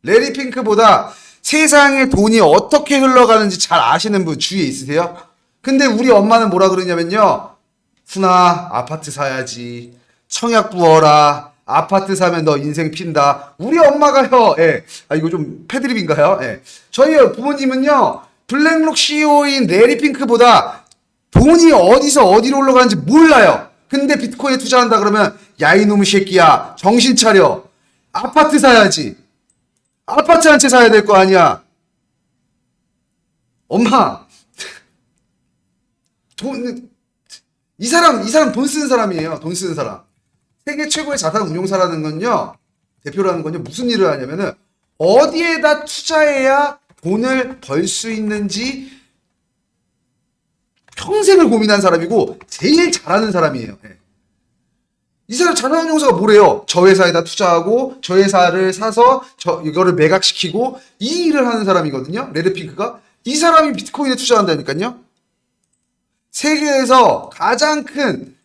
레리 핑크보다 세상의 돈이 어떻게 흘러가는지 잘 아시는 분 주위에 있으세요? 근데 우리 엄마는 뭐라 그러냐면요. 훈아, 아파트 사야지. 청약 부어라. 아파트 사면 너 인생 핀다. 우리 엄마가요, 예. 아, 이거 좀 패드립인가요? 예. 저희 부모님은요, 블랙록 CEO인 레리 핑크보다 돈이 어디서 어디로 올라가는지 몰라요. 근데 비트코인에 투자한다 그러면, 야, 이놈의 새끼야. 정신 차려. 아파트 사야지. 아파트 한 채 사야 될 거 아니야. 엄마, 이 사람 돈 쓰는 사람이에요. 돈 쓰는 사람. 세계 최고의 자산 운용사라는 건요, 대표라는 건요, 무슨 일을 하냐면은, 어디에다 투자해야 돈을 벌 수 있는지 평생을 고민한 사람이고 제일 잘하는 사람이에요. 예. 이 사람 잘하는 용사가 뭐래요? 저 회사에다 투자하고 저 회사를 사서 이거를 매각시키고 이 일을 하는 사람이거든요. 레드핑크가. 이 사람이 비트코인에 투자한다니까요. 세계에서 가장 큰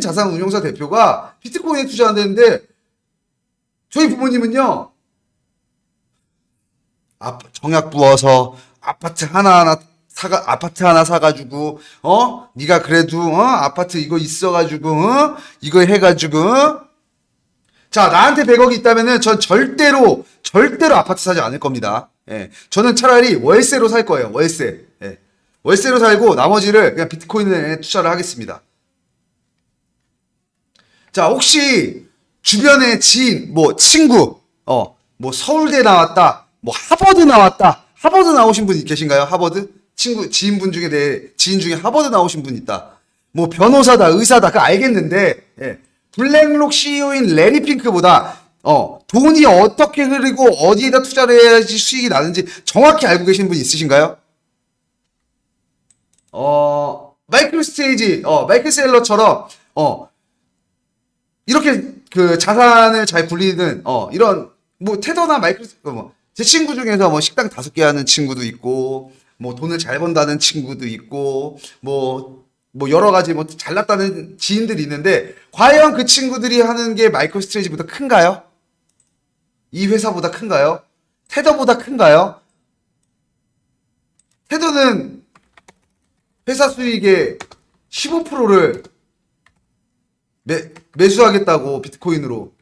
자산 운용사 대표가 비트코인에 투자한다는데 저희 부모님은요. 정약 부어서 아파트 하나 사가지고 네가 그래도 아파트 이거 있어가지고 이거 해가지고 자 나한테 100억이 있다면은 전 절대로 아파트 사지 않을 겁니다. 예, 저는 차라리 월세로 살 거예요. 월세. 예, 월세로 살고 나머지를 그냥 비트코인에 투자를 하겠습니다. 자 혹시 주변에 지인 친구 뭐 서울대 나왔다 뭐 하버드 나왔다 하버드 나오신 분 계신가요? 하버드? 지인 중에 하버드 나오신 분 있다. 뭐 변호사다, 의사다, 그거 알겠는데, 예. 블랙록 CEO인 레리 핑크보다, 돈이 어떻게 흐르고 어디에다 투자를 해야지 수익이 나는지 정확히 알고 계신 분 있으신가요? 마이클 셀러처럼, 이렇게 그 자산을 잘 굴리는, 이런, 테더나 제 친구 중에서 식당 5개 하는 친구도 있고, 돈을 잘 번다는 친구도 있고, 여러 가지 잘났다는 지인들이 있는데, 과연 그 친구들이 하는 게 마이크로 스트레이지보다 큰가요? 이 회사보다 큰가요? 테더보다 큰가요? 테더는 회사 수익의 15%를 매수하겠다고 비트코인으로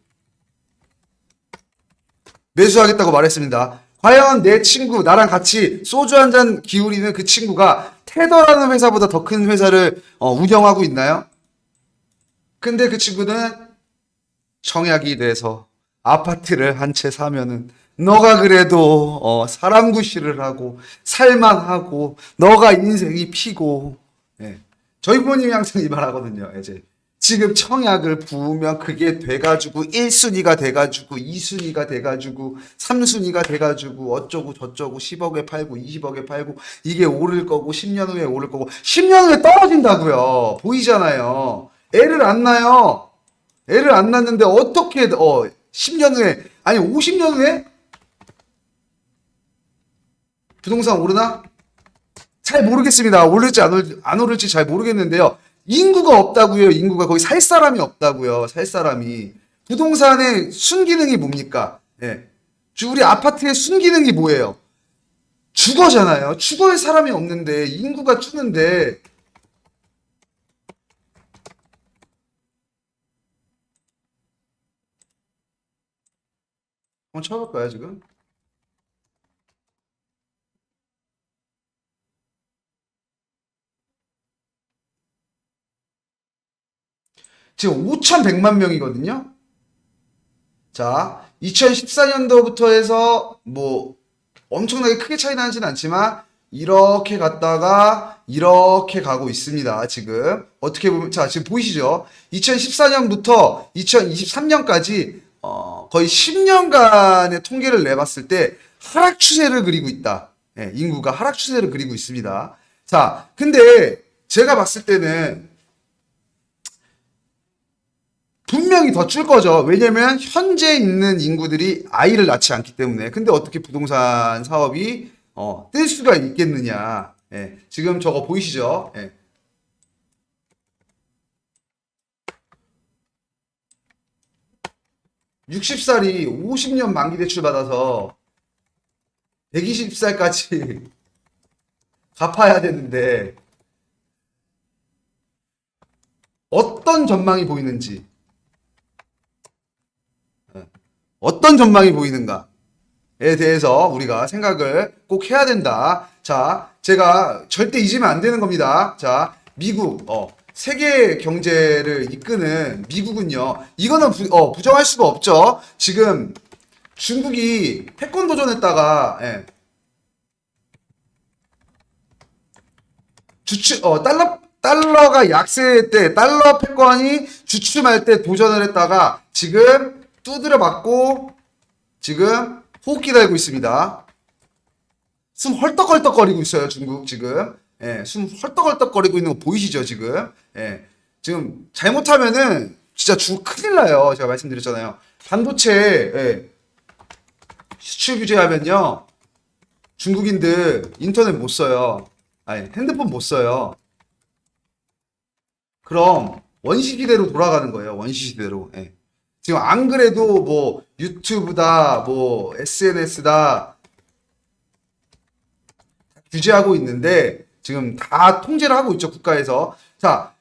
매수하겠다고 말했습니다. 과연 내 친구, 나랑 같이 소주 한 잔 기울이는 그 친구가 테더라는 회사보다 더 큰 회사를 운영하고 있나요? 근데 그 친구는 청약이 돼서 아파트를 한 채 사면은 너가 그래도 사람 구실을 하고 살만하고 너가 인생이 피고 저희 부모님이 항상 이 말 하거든요. 이제 지금 청약을 부으면 그게 돼가지고 1순위가 돼가지고 2순위가 돼가지고 3순위가 돼가지고 어쩌고 저쩌고 10억에 팔고 20억에 팔고 이게 오를 거고 10년 후에 오를 거고 10년 후에 떨어진다고요. 보이잖아요. 애를 안 낳아요. 애를 안 낳는데 어떻게 10년 후에 아니 50년 후에 부동산 오르나? 잘 모르겠습니다. 오를지 안 오를지 잘 모르겠는데요. 인구가 없다고요. 인구가 거기 살 사람이 없다고요. 살 사람이. 부동산의 순기능이 뭡니까? 예. 우리 아파트의 순기능이 뭐예요? 주거잖아요. 주거에 사람이 없는데 인구가 주는데 한번 쳐볼까요 지금? 지금 5,100만 명이거든요. 자, 2014년도부터 해서 엄청나게 크게 차이 나지는 않지만 이렇게 갔다가 이렇게 가고 있습니다. 지금 어떻게 보면 자 지금 보이시죠? 2014년부터 2023년까지 거의 10년간의 통계를 내봤을 때 하락 추세를 그리고 있다. 인구가 하락 추세를 그리고 있습니다. 자, 근데 제가 봤을 때는 분명히 더 줄 거죠. 왜냐면 현재 있는 인구들이 아이를 낳지 않기 때문에. 근데 어떻게 부동산 사업이 뜰 수가 있겠느냐. 지금 저거 보이시죠? 60살이 50년 만기 대출 받아서 120살까지 갚아야 되는데 어떤 전망이 보이는지 어떤 전망이 보이는가에 대해서 우리가 생각을 꼭 해야 된다. 자, 제가 절대 잊으면 안 되는 겁니다. 자, 미국, 세계 경제를 이끄는 미국은요, 이거는 부정할 수가 없죠. 지금 중국이 패권 도전했다가, 달러가 약세일 때, 달러 패권이 주춤할 때 도전을 했다가 지금 두드려 맞고 지금 호흡기 달고 있습니다. 숨 헐떡헐떡거리고 있어요, 중국 지금. 예, 숨 헐떡헐떡거리고 있는 거 보이시죠, 지금? 예, 지금 잘못하면은 진짜 큰일 나요. 제가 말씀드렸잖아요. 반도체 예, 수출 규제하면요, 중국인들 인터넷 못 써요. 아니, 핸드폰 못 써요. 그럼 원시시대로 돌아가는 거예요. 원시시대로. 예. 지금 안 그래도 뭐 유튜브다, 뭐 SNS다 규제하고 있는데 지금 다 통제를 하고 있죠, 국가에서. 자,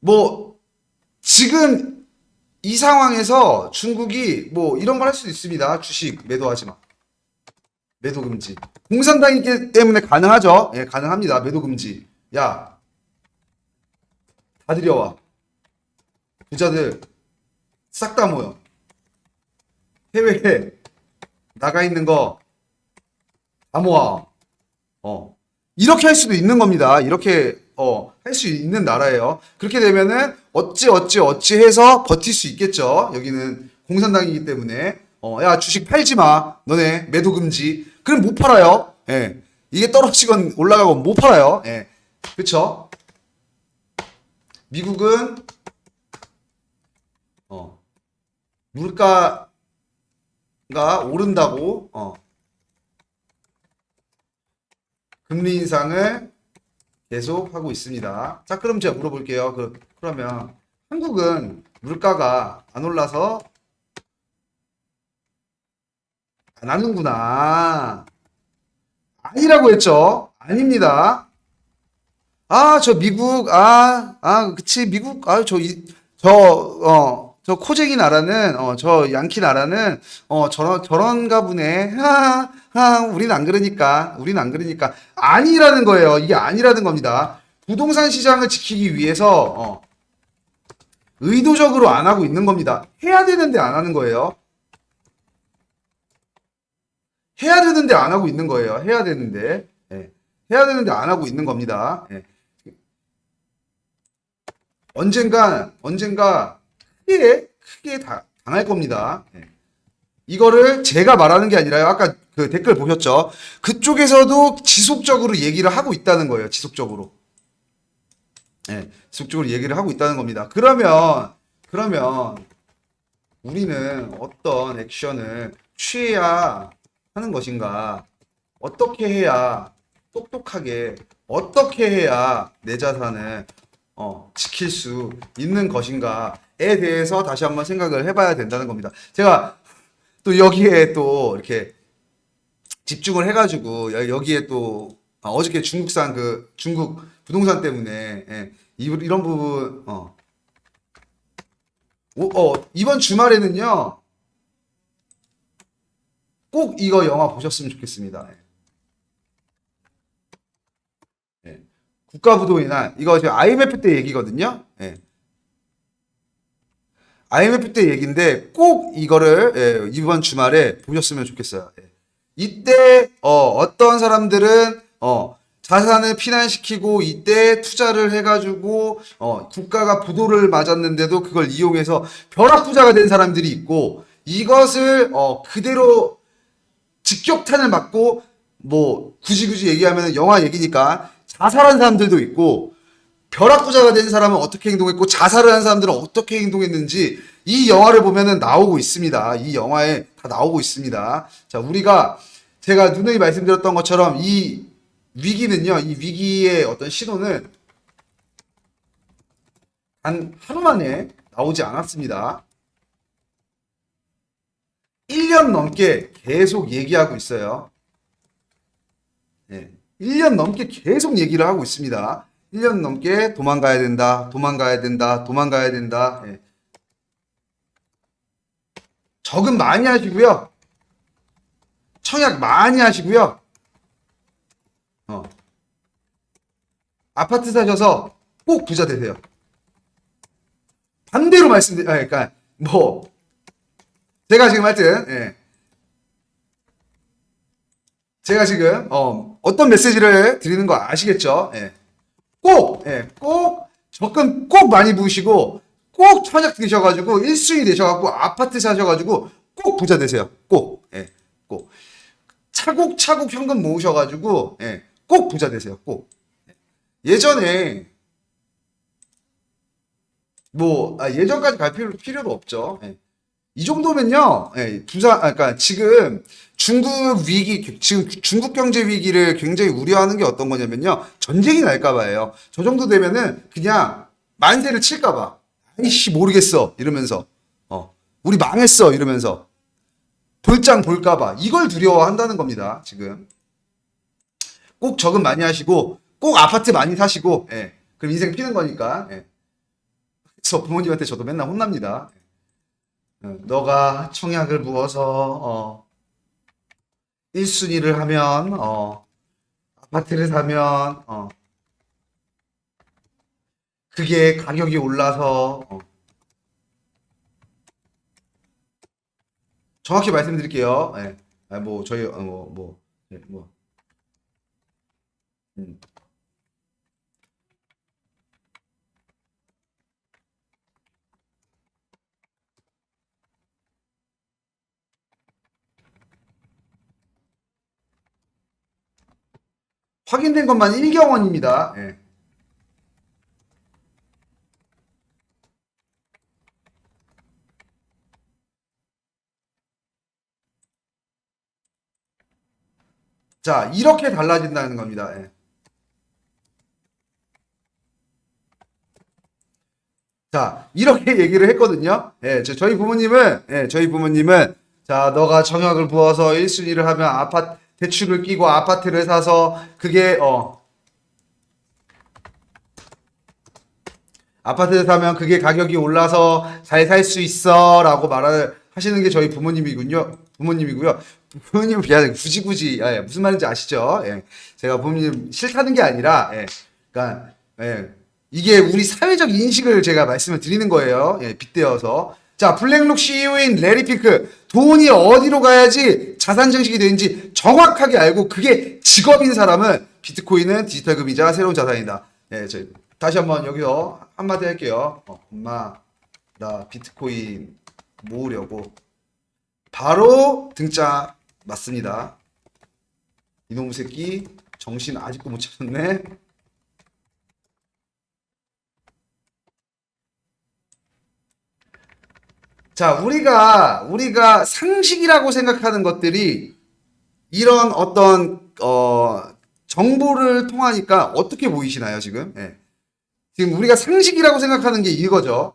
뭐 지금 이 상황에서 중국이 뭐 이런 걸 할 수도 있습니다. 주식 매도하지 마. 매도 금지. 공산당이기 때문에 가능하죠. 예, 가능합니다. 매도 금지. 야, 다 들여와. 부자들 싹 다 모여. 해외에 나가 있는 거 다 모아. 이렇게 할 수도 있는 겁니다. 이렇게 할 수 있는 나라예요. 그렇게 되면은 어찌 해서 버틸 수 있겠죠. 여기는 공산당이기 때문에 야, 주식 팔지 마. 너네 매도 금지. 그럼 못 팔아요. 예. 이게 떨어지건 올라가건 못 팔아요. 예. 그렇죠? 미국은 물가가 오른다고 금리 인상을 계속 하고 있습니다. 자, 그럼 제가 물어볼게요. 그러면 한국은 물가가 안 올라서 안 하는구나. 아니라고 했죠. 아닙니다. 아, 저 미국, 그치, 미국, 저 코쟁이 나라는, 저 양키 나라는, 저런가 보네. 우린 안 그러니까. 우린 안 그러니까. 아니라는 거예요. 이게 아니라는 겁니다. 부동산 시장을 지키기 위해서, 의도적으로 안 하고 있는 겁니다. 해야 되는데 안 하는 거예요. 해야 되는데 안 하고 있는 거예요. 해야 되는데. 예. 해야 되는데 안 하고 있는 겁니다. 예. 언젠가 크게 당할 겁니다. 예. 이거를 제가 말하는 게 아니라요. 아까 그 댓글 보셨죠? 그쪽에서도 지속적으로 얘기를 하고 있다는 거예요. 지속적으로. 예. 지속적으로 얘기를 하고 있다는 겁니다. 그러면 우리는 어떤 액션을 취해야 하는 것인가? 어떻게 해야 똑똑하게, 어떻게 해야 내 자산을 지킬 수 있는 것인가에 대해서 다시 한번 생각을 해봐야 된다는 겁니다. 제가 또 여기에 또 이렇게 집중을 해가지고 여기에 또 어저께 중국산 중국 부동산 때문에 이런 부분 이번 주말에는요 꼭 이거 영화 보셨으면 좋겠습니다. 국가부도의 이거 지금 IMF 때 얘기거든요. IMF 때 얘기인데 꼭 이거를 이번 주말에 보셨으면 좋겠어요. 이때 어떤 사람들은 자산을 피난시키고 이때 투자를 해가지고 국가가 부도를 맞았는데도 그걸 이용해서 벼락부자가 된 사람들이 있고 이것을 그대로 직격탄을 맞고 뭐 굳이 얘기하면 영화 얘기니까 자살한 사람들도 있고 벼락부자가 된 사람은 어떻게 행동했고 자살을 한 사람들은 어떻게 행동했는지 이 영화를 보면은 나오고 있습니다. 이 영화에 다 나오고 있습니다. 자, 제가 누누이 말씀드렸던 것처럼 이 위기는요, 이 위기의 어떤 신호는 단 하루 만에 나오지 않았습니다. 1년 넘게 계속 얘기하고 있어요. 1년 넘게 계속 얘기를 하고 있습니다. 1년 넘게 도망가야 된다. 저금 많이 하시고요. 청약 많이 하시고요. 아파트 사셔서 꼭 부자 되세요. 반대로 그러니까 제가 지금 하여튼 제가 지금 어떤 메시지를 드리는 거 아시겠죠? 꼭 적금 꼭 많이 부으시고 꼭 청약 드셔가지고 1순위 되셔가지고 아파트 사셔가지고 꼭 부자 되세요. 꼭. 차곡차곡 현금 모으셔가지고 예, 꼭 부자 되세요. 꼭. 예전에 뭐 예전까지 갈 필요도 없죠. 예. 이 정도면요, 예, 그러니까 지금 지금 중국 경제 위기를 굉장히 우려하는 게 어떤 거냐면요, 전쟁이 날까봐예요. 저 정도 되면은 그냥 만세를 칠까봐. 아이씨, 모르겠어. 이러면서, 우리 망했어. 이러면서. 볼장 볼까봐. 이걸 두려워한다는 겁니다, 지금. 꼭 저금 많이 하시고, 꼭 아파트 많이 사시고, 예. 그럼 인생 피는 거니까, 예. 그래서 부모님한테 저도 맨날 혼납니다. 너가 청약을 부어서 1순위를 하면 아파트를 사면 그게 가격이 올라서 정확히 말씀드릴게요. 예. 뭐 저희 예, 음. 확인된 것만 1경원입니다. 예. 자, 이렇게 달라진다는 겁니다. 예. 자, 이렇게 얘기를 했거든요. 예, 저희 부모님은, 자, 너가 정약을 부어서 1순위를 하면 대출을 끼고 아파트를 사서, 아파트를 사면 그게 가격이 올라서 잘 살 수 있어. 라고 말을 하시는 게 저희 부모님이고요. 부모님은 비하는 굳이, 예, 무슨 말인지 아시죠? 예, 제가 부모님 싫다는 게 아니라, 예, 그러니까, 예, 이게 우리 사회적 인식을 제가 말씀을 드리는 거예요. 예, 빗대어서. 자, 블랙록 CEO인 레리 핑크. 돈이 어디로 가야지 자산 증식이 되는지 정확하게 알고 그게 직업인 사람은 비트코인은 디지털 금이자 새로운 자산이다. 예, 다시 한번 여기서 한마디 할게요. 엄마, 나 비트코인 모으려고. 바로 등짝 맞습니다. 이놈의 새끼 정신 아직도 못 차렸네. 자, 우리가 상식이라고 생각하는 것들이 이런 어떤 정보를 통하니까 어떻게 보이시나요, 지금? 예. 지금 우리가 상식이라고 생각하는 게 이거죠.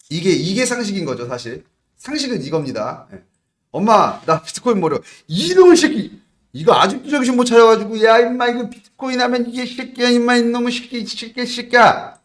이게 상식인 거죠, 사실. 상식은 이겁니다. 예. 엄마, 나 비트코인 모려. 이놈의 새끼! 이거 아직도 정신 못 차려가지고, 야, 임마, 이거 비트코인 하면 이게 새끼야, 임마, 이놈의 새끼야.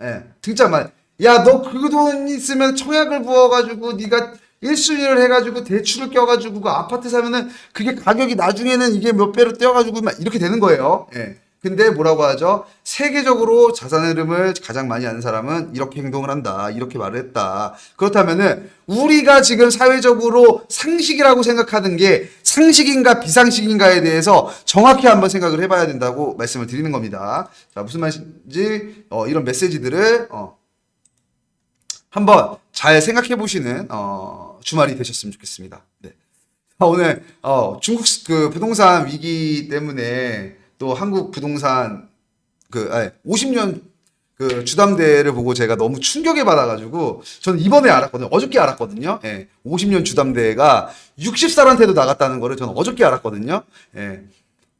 예, 등짝만. 야, 너 그 돈 있으면 청약을 부어가지고, 네가 1순위를 해가지고, 대출을 껴가지고, 그 아파트 사면은, 그게 가격이 나중에는 이게 몇 배로 떼어가지고, 막 이렇게 되는 거예요. 예. 근데 뭐라고 하죠? 세계적으로 자산 흐름을 가장 많이 아는 사람은 이렇게 행동을 한다. 이렇게 말을 했다. 그렇다면은 우리가 지금 사회적으로 상식이라고 생각하는 게 상식인가 비상식인가에 대해서 정확히 한번 생각을 해봐야 된다고 말씀을 드리는 겁니다. 자, 무슨 말인지 이런 메시지들을 한번 잘 생각해 보시는 주말이 되셨으면 좋겠습니다. 네. 오늘 중국 그 부동산 위기 때문에 또 한국 부동산 50년 그 주담대를 보고 제가 너무 충격에 받아가지고 저는 이번에 알았거든요. 어저께 알았거든요. 예, 50년 주담대가 60살한테도 나갔다는 거를 저는 어저께 알았거든요. 예.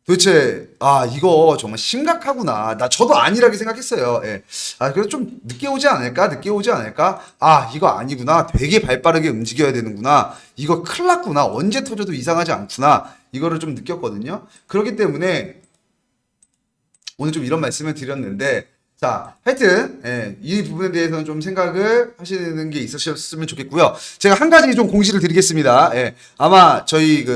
도대체 이거 정말 심각하구나. 저도 안일하게 생각했어요. 예. 그래도 좀 늦게 오지 않을까? 이거 아니구나. 되게 발빠르게 움직여야 되는구나. 이거 큰일 났구나. 언제 터져도 이상하지 않구나. 이거를 좀 느꼈거든요. 그렇기 때문에 오늘 좀 이런 말씀을 드렸는데, 자, 하여튼, 예, 이 부분에 대해서는 좀 생각을 하시는 게 있으셨으면 좋겠고요. 제가 한 가지 좀 공지를 드리겠습니다. 예, 아마 저희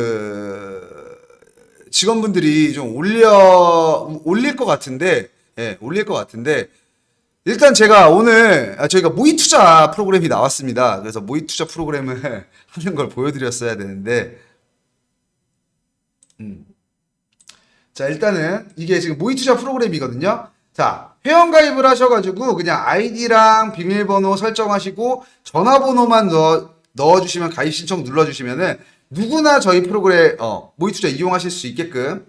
직원분들이 좀 올릴 것 같은데, 일단 제가 오늘, 저희가 모의 투자 프로그램이 나왔습니다. 그래서 모의 투자 프로그램을 하는 걸 보여드렸어야 되는데, 자, 일단은 이게 지금 모의 투자 프로그램이거든요. 자, 회원가입을 하셔가지고 그냥 아이디랑 비밀번호 설정하시고 전화번호만 넣어주시면 가입 신청 눌러주시면은 누구나 저희 프로그램 모의 투자 이용하실 수 있게끔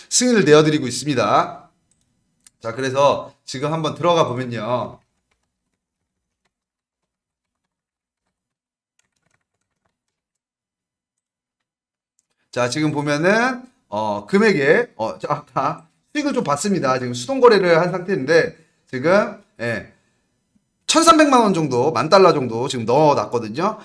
승인을 내어드리고 있습니다. 자, 그래서 지금 한번 들어가 보면요. 자, 지금 보면은 금액에 아까 수익을 좀 봤습니다. 지금 수동 거래를 한 상태인데 지금 1,300만 원 정도, $10,000 정도 지금 넣어놨거든요.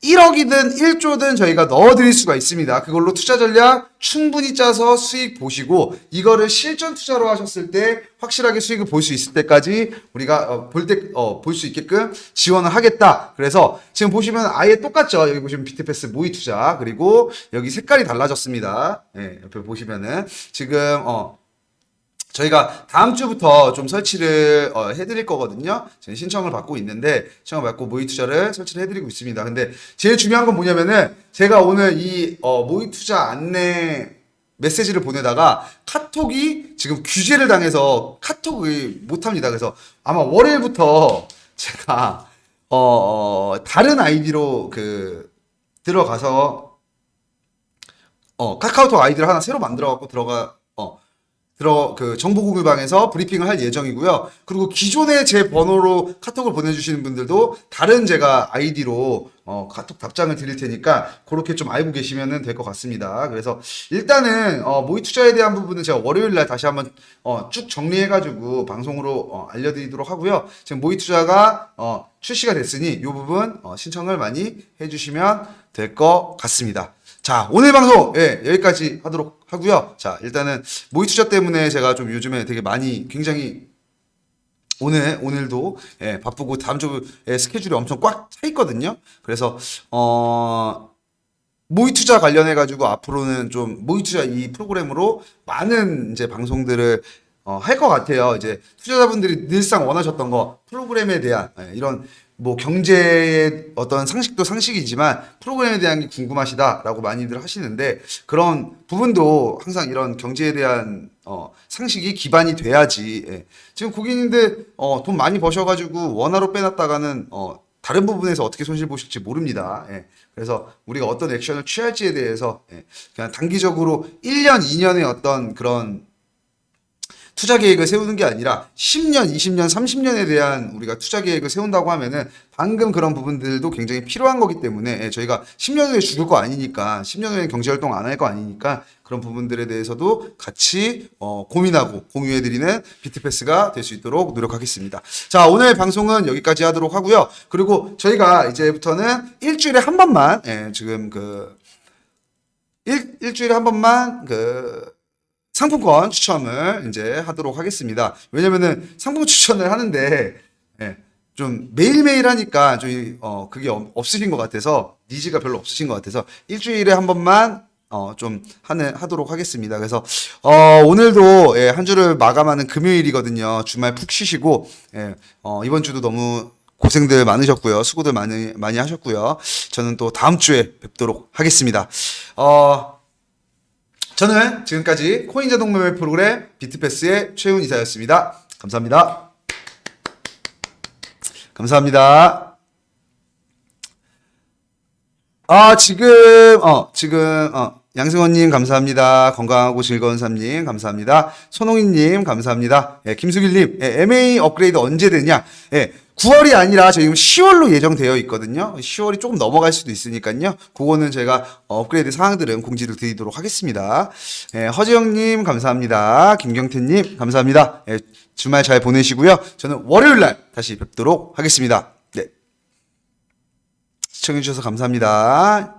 1억이든 1조든 저희가 넣어드릴 수가 있습니다. 그걸로 투자 전략 충분히 짜서 수익 보시고 이거를 실전 투자로 하셨을 때 확실하게 수익을 볼 수 있을 때까지 우리가 볼 수 있게끔 지원을 하겠다. 그래서 지금 보시면 아예 똑같죠. 여기 보시면 비트패스 모의 투자 그리고 여기 색깔이 달라졌습니다. 옆에 보시면은 지금 저희가 다음 주부터 좀 설치를 해드릴 거거든요. 저희 신청을 받고 있는데 신청을 받고 모의 투자를 설치를 해드리고 있습니다. 근데 제일 중요한 건 뭐냐면은 제가 오늘 이 모의 투자 안내 메시지를 보내다가 카톡이 지금 규제를 당해서 카톡을 못합니다. 그래서 아마 월요일부터 제가 다른 아이디로 들어가서 카카오톡 아이디를 하나 새로 만들어 갖고 정보 공유방에서 브리핑을 할 예정이고요. 그리고 기존에 제 번호로 카톡을 보내주시는 분들도 다른 제가 아이디로 카톡 답장을 드릴 테니까 그렇게 좀 알고 계시면 될 것 같습니다. 그래서 일단은 모의 투자에 대한 부분은 제가 월요일날 다시 한번 쭉 정리해가지고 방송으로 알려드리도록 하고요. 지금 모의 투자가 출시가 됐으니 이 부분 신청을 많이 해주시면 될 것 같습니다. 자, 오늘 방송 여기까지 하도록 하고요. 자, 일단은 모의 투자 때문에 제가 좀 요즘에 되게 굉장히 오늘도 바쁘고 다음 주에 스케줄이 엄청 꽉 차 있거든요. 그래서 모의 투자 관련해 가지고 앞으로는 좀 모의 투자 이 프로그램으로 많은 이제 방송들을 할 것 같아요. 이제 투자자분들이 늘상 원하셨던 거 프로그램에 대한 이런 뭐 경제의 어떤 상식도 상식이지만 프로그램에 대한 게 궁금하시다라고 많이들 하시는데 그런 부분도 항상 이런 경제에 대한 상식이 기반이 돼야지. 지금 고객님들 돈 많이 버셔가지고 원화로 빼놨다가는 다른 부분에서 어떻게 손실 보실지 모릅니다. 그래서 우리가 어떤 액션을 취할지에 대해서 그냥 단기적으로 1년, 2년의 어떤 그런 투자 계획을 세우는 게 아니라 10년, 20년, 30년에 대한 우리가 투자 계획을 세운다고 하면은 방금 그런 부분들도 굉장히 필요한 거기 때문에 저희가 10년 후에 죽을 거 아니니까 10년 후에 경제활동 안 할 거 아니니까 그런 부분들에 대해서도 같이 고민하고 공유해드리는 비트패스가 될 수 있도록 노력하겠습니다. 자, 오늘 방송은 여기까지 하도록 하고요. 그리고 저희가 이제부터는 일주일에 한 번만 지금 일주일에 한 번만 상품권 추첨을 이제 하도록 하겠습니다. 왜냐면은 상품 추천을 하는데 좀 매일매일 하니까 좀 그게 없으신 것 같아서 니즈가 별로 없으신 것 같아서 일주일에 한 번만 좀 하도록 하겠습니다. 그래서 오늘도 한 주를 마감하는 금요일이거든요. 주말 푹 쉬시고 이번 주도 너무 고생들 많으셨고요. 수고들 많이 하셨고요. 저는 또 다음 주에 뵙도록 하겠습니다. 저는 지금까지 코인 자동 매매 프로그램 비트패스의 최훈 이사였습니다. 감사합니다. 감사합니다. 지금 양승원님 감사합니다. 건강하고 즐거운 삶님 감사합니다. 손홍희님 감사합니다. 김수길님 MA 업그레이드 언제 되냐? 9월이 아니라 지금 10월로 예정되어 있거든요. 10월이 조금 넘어갈 수도 있으니까요. 그거는 제가 업그레이드 사항들은 공지를 드리도록 하겠습니다. 허지영님 감사합니다. 김경태님 감사합니다. 주말 잘 보내시고요. 저는 월요일날 다시 뵙도록 하겠습니다. 네. 시청해주셔서 감사합니다.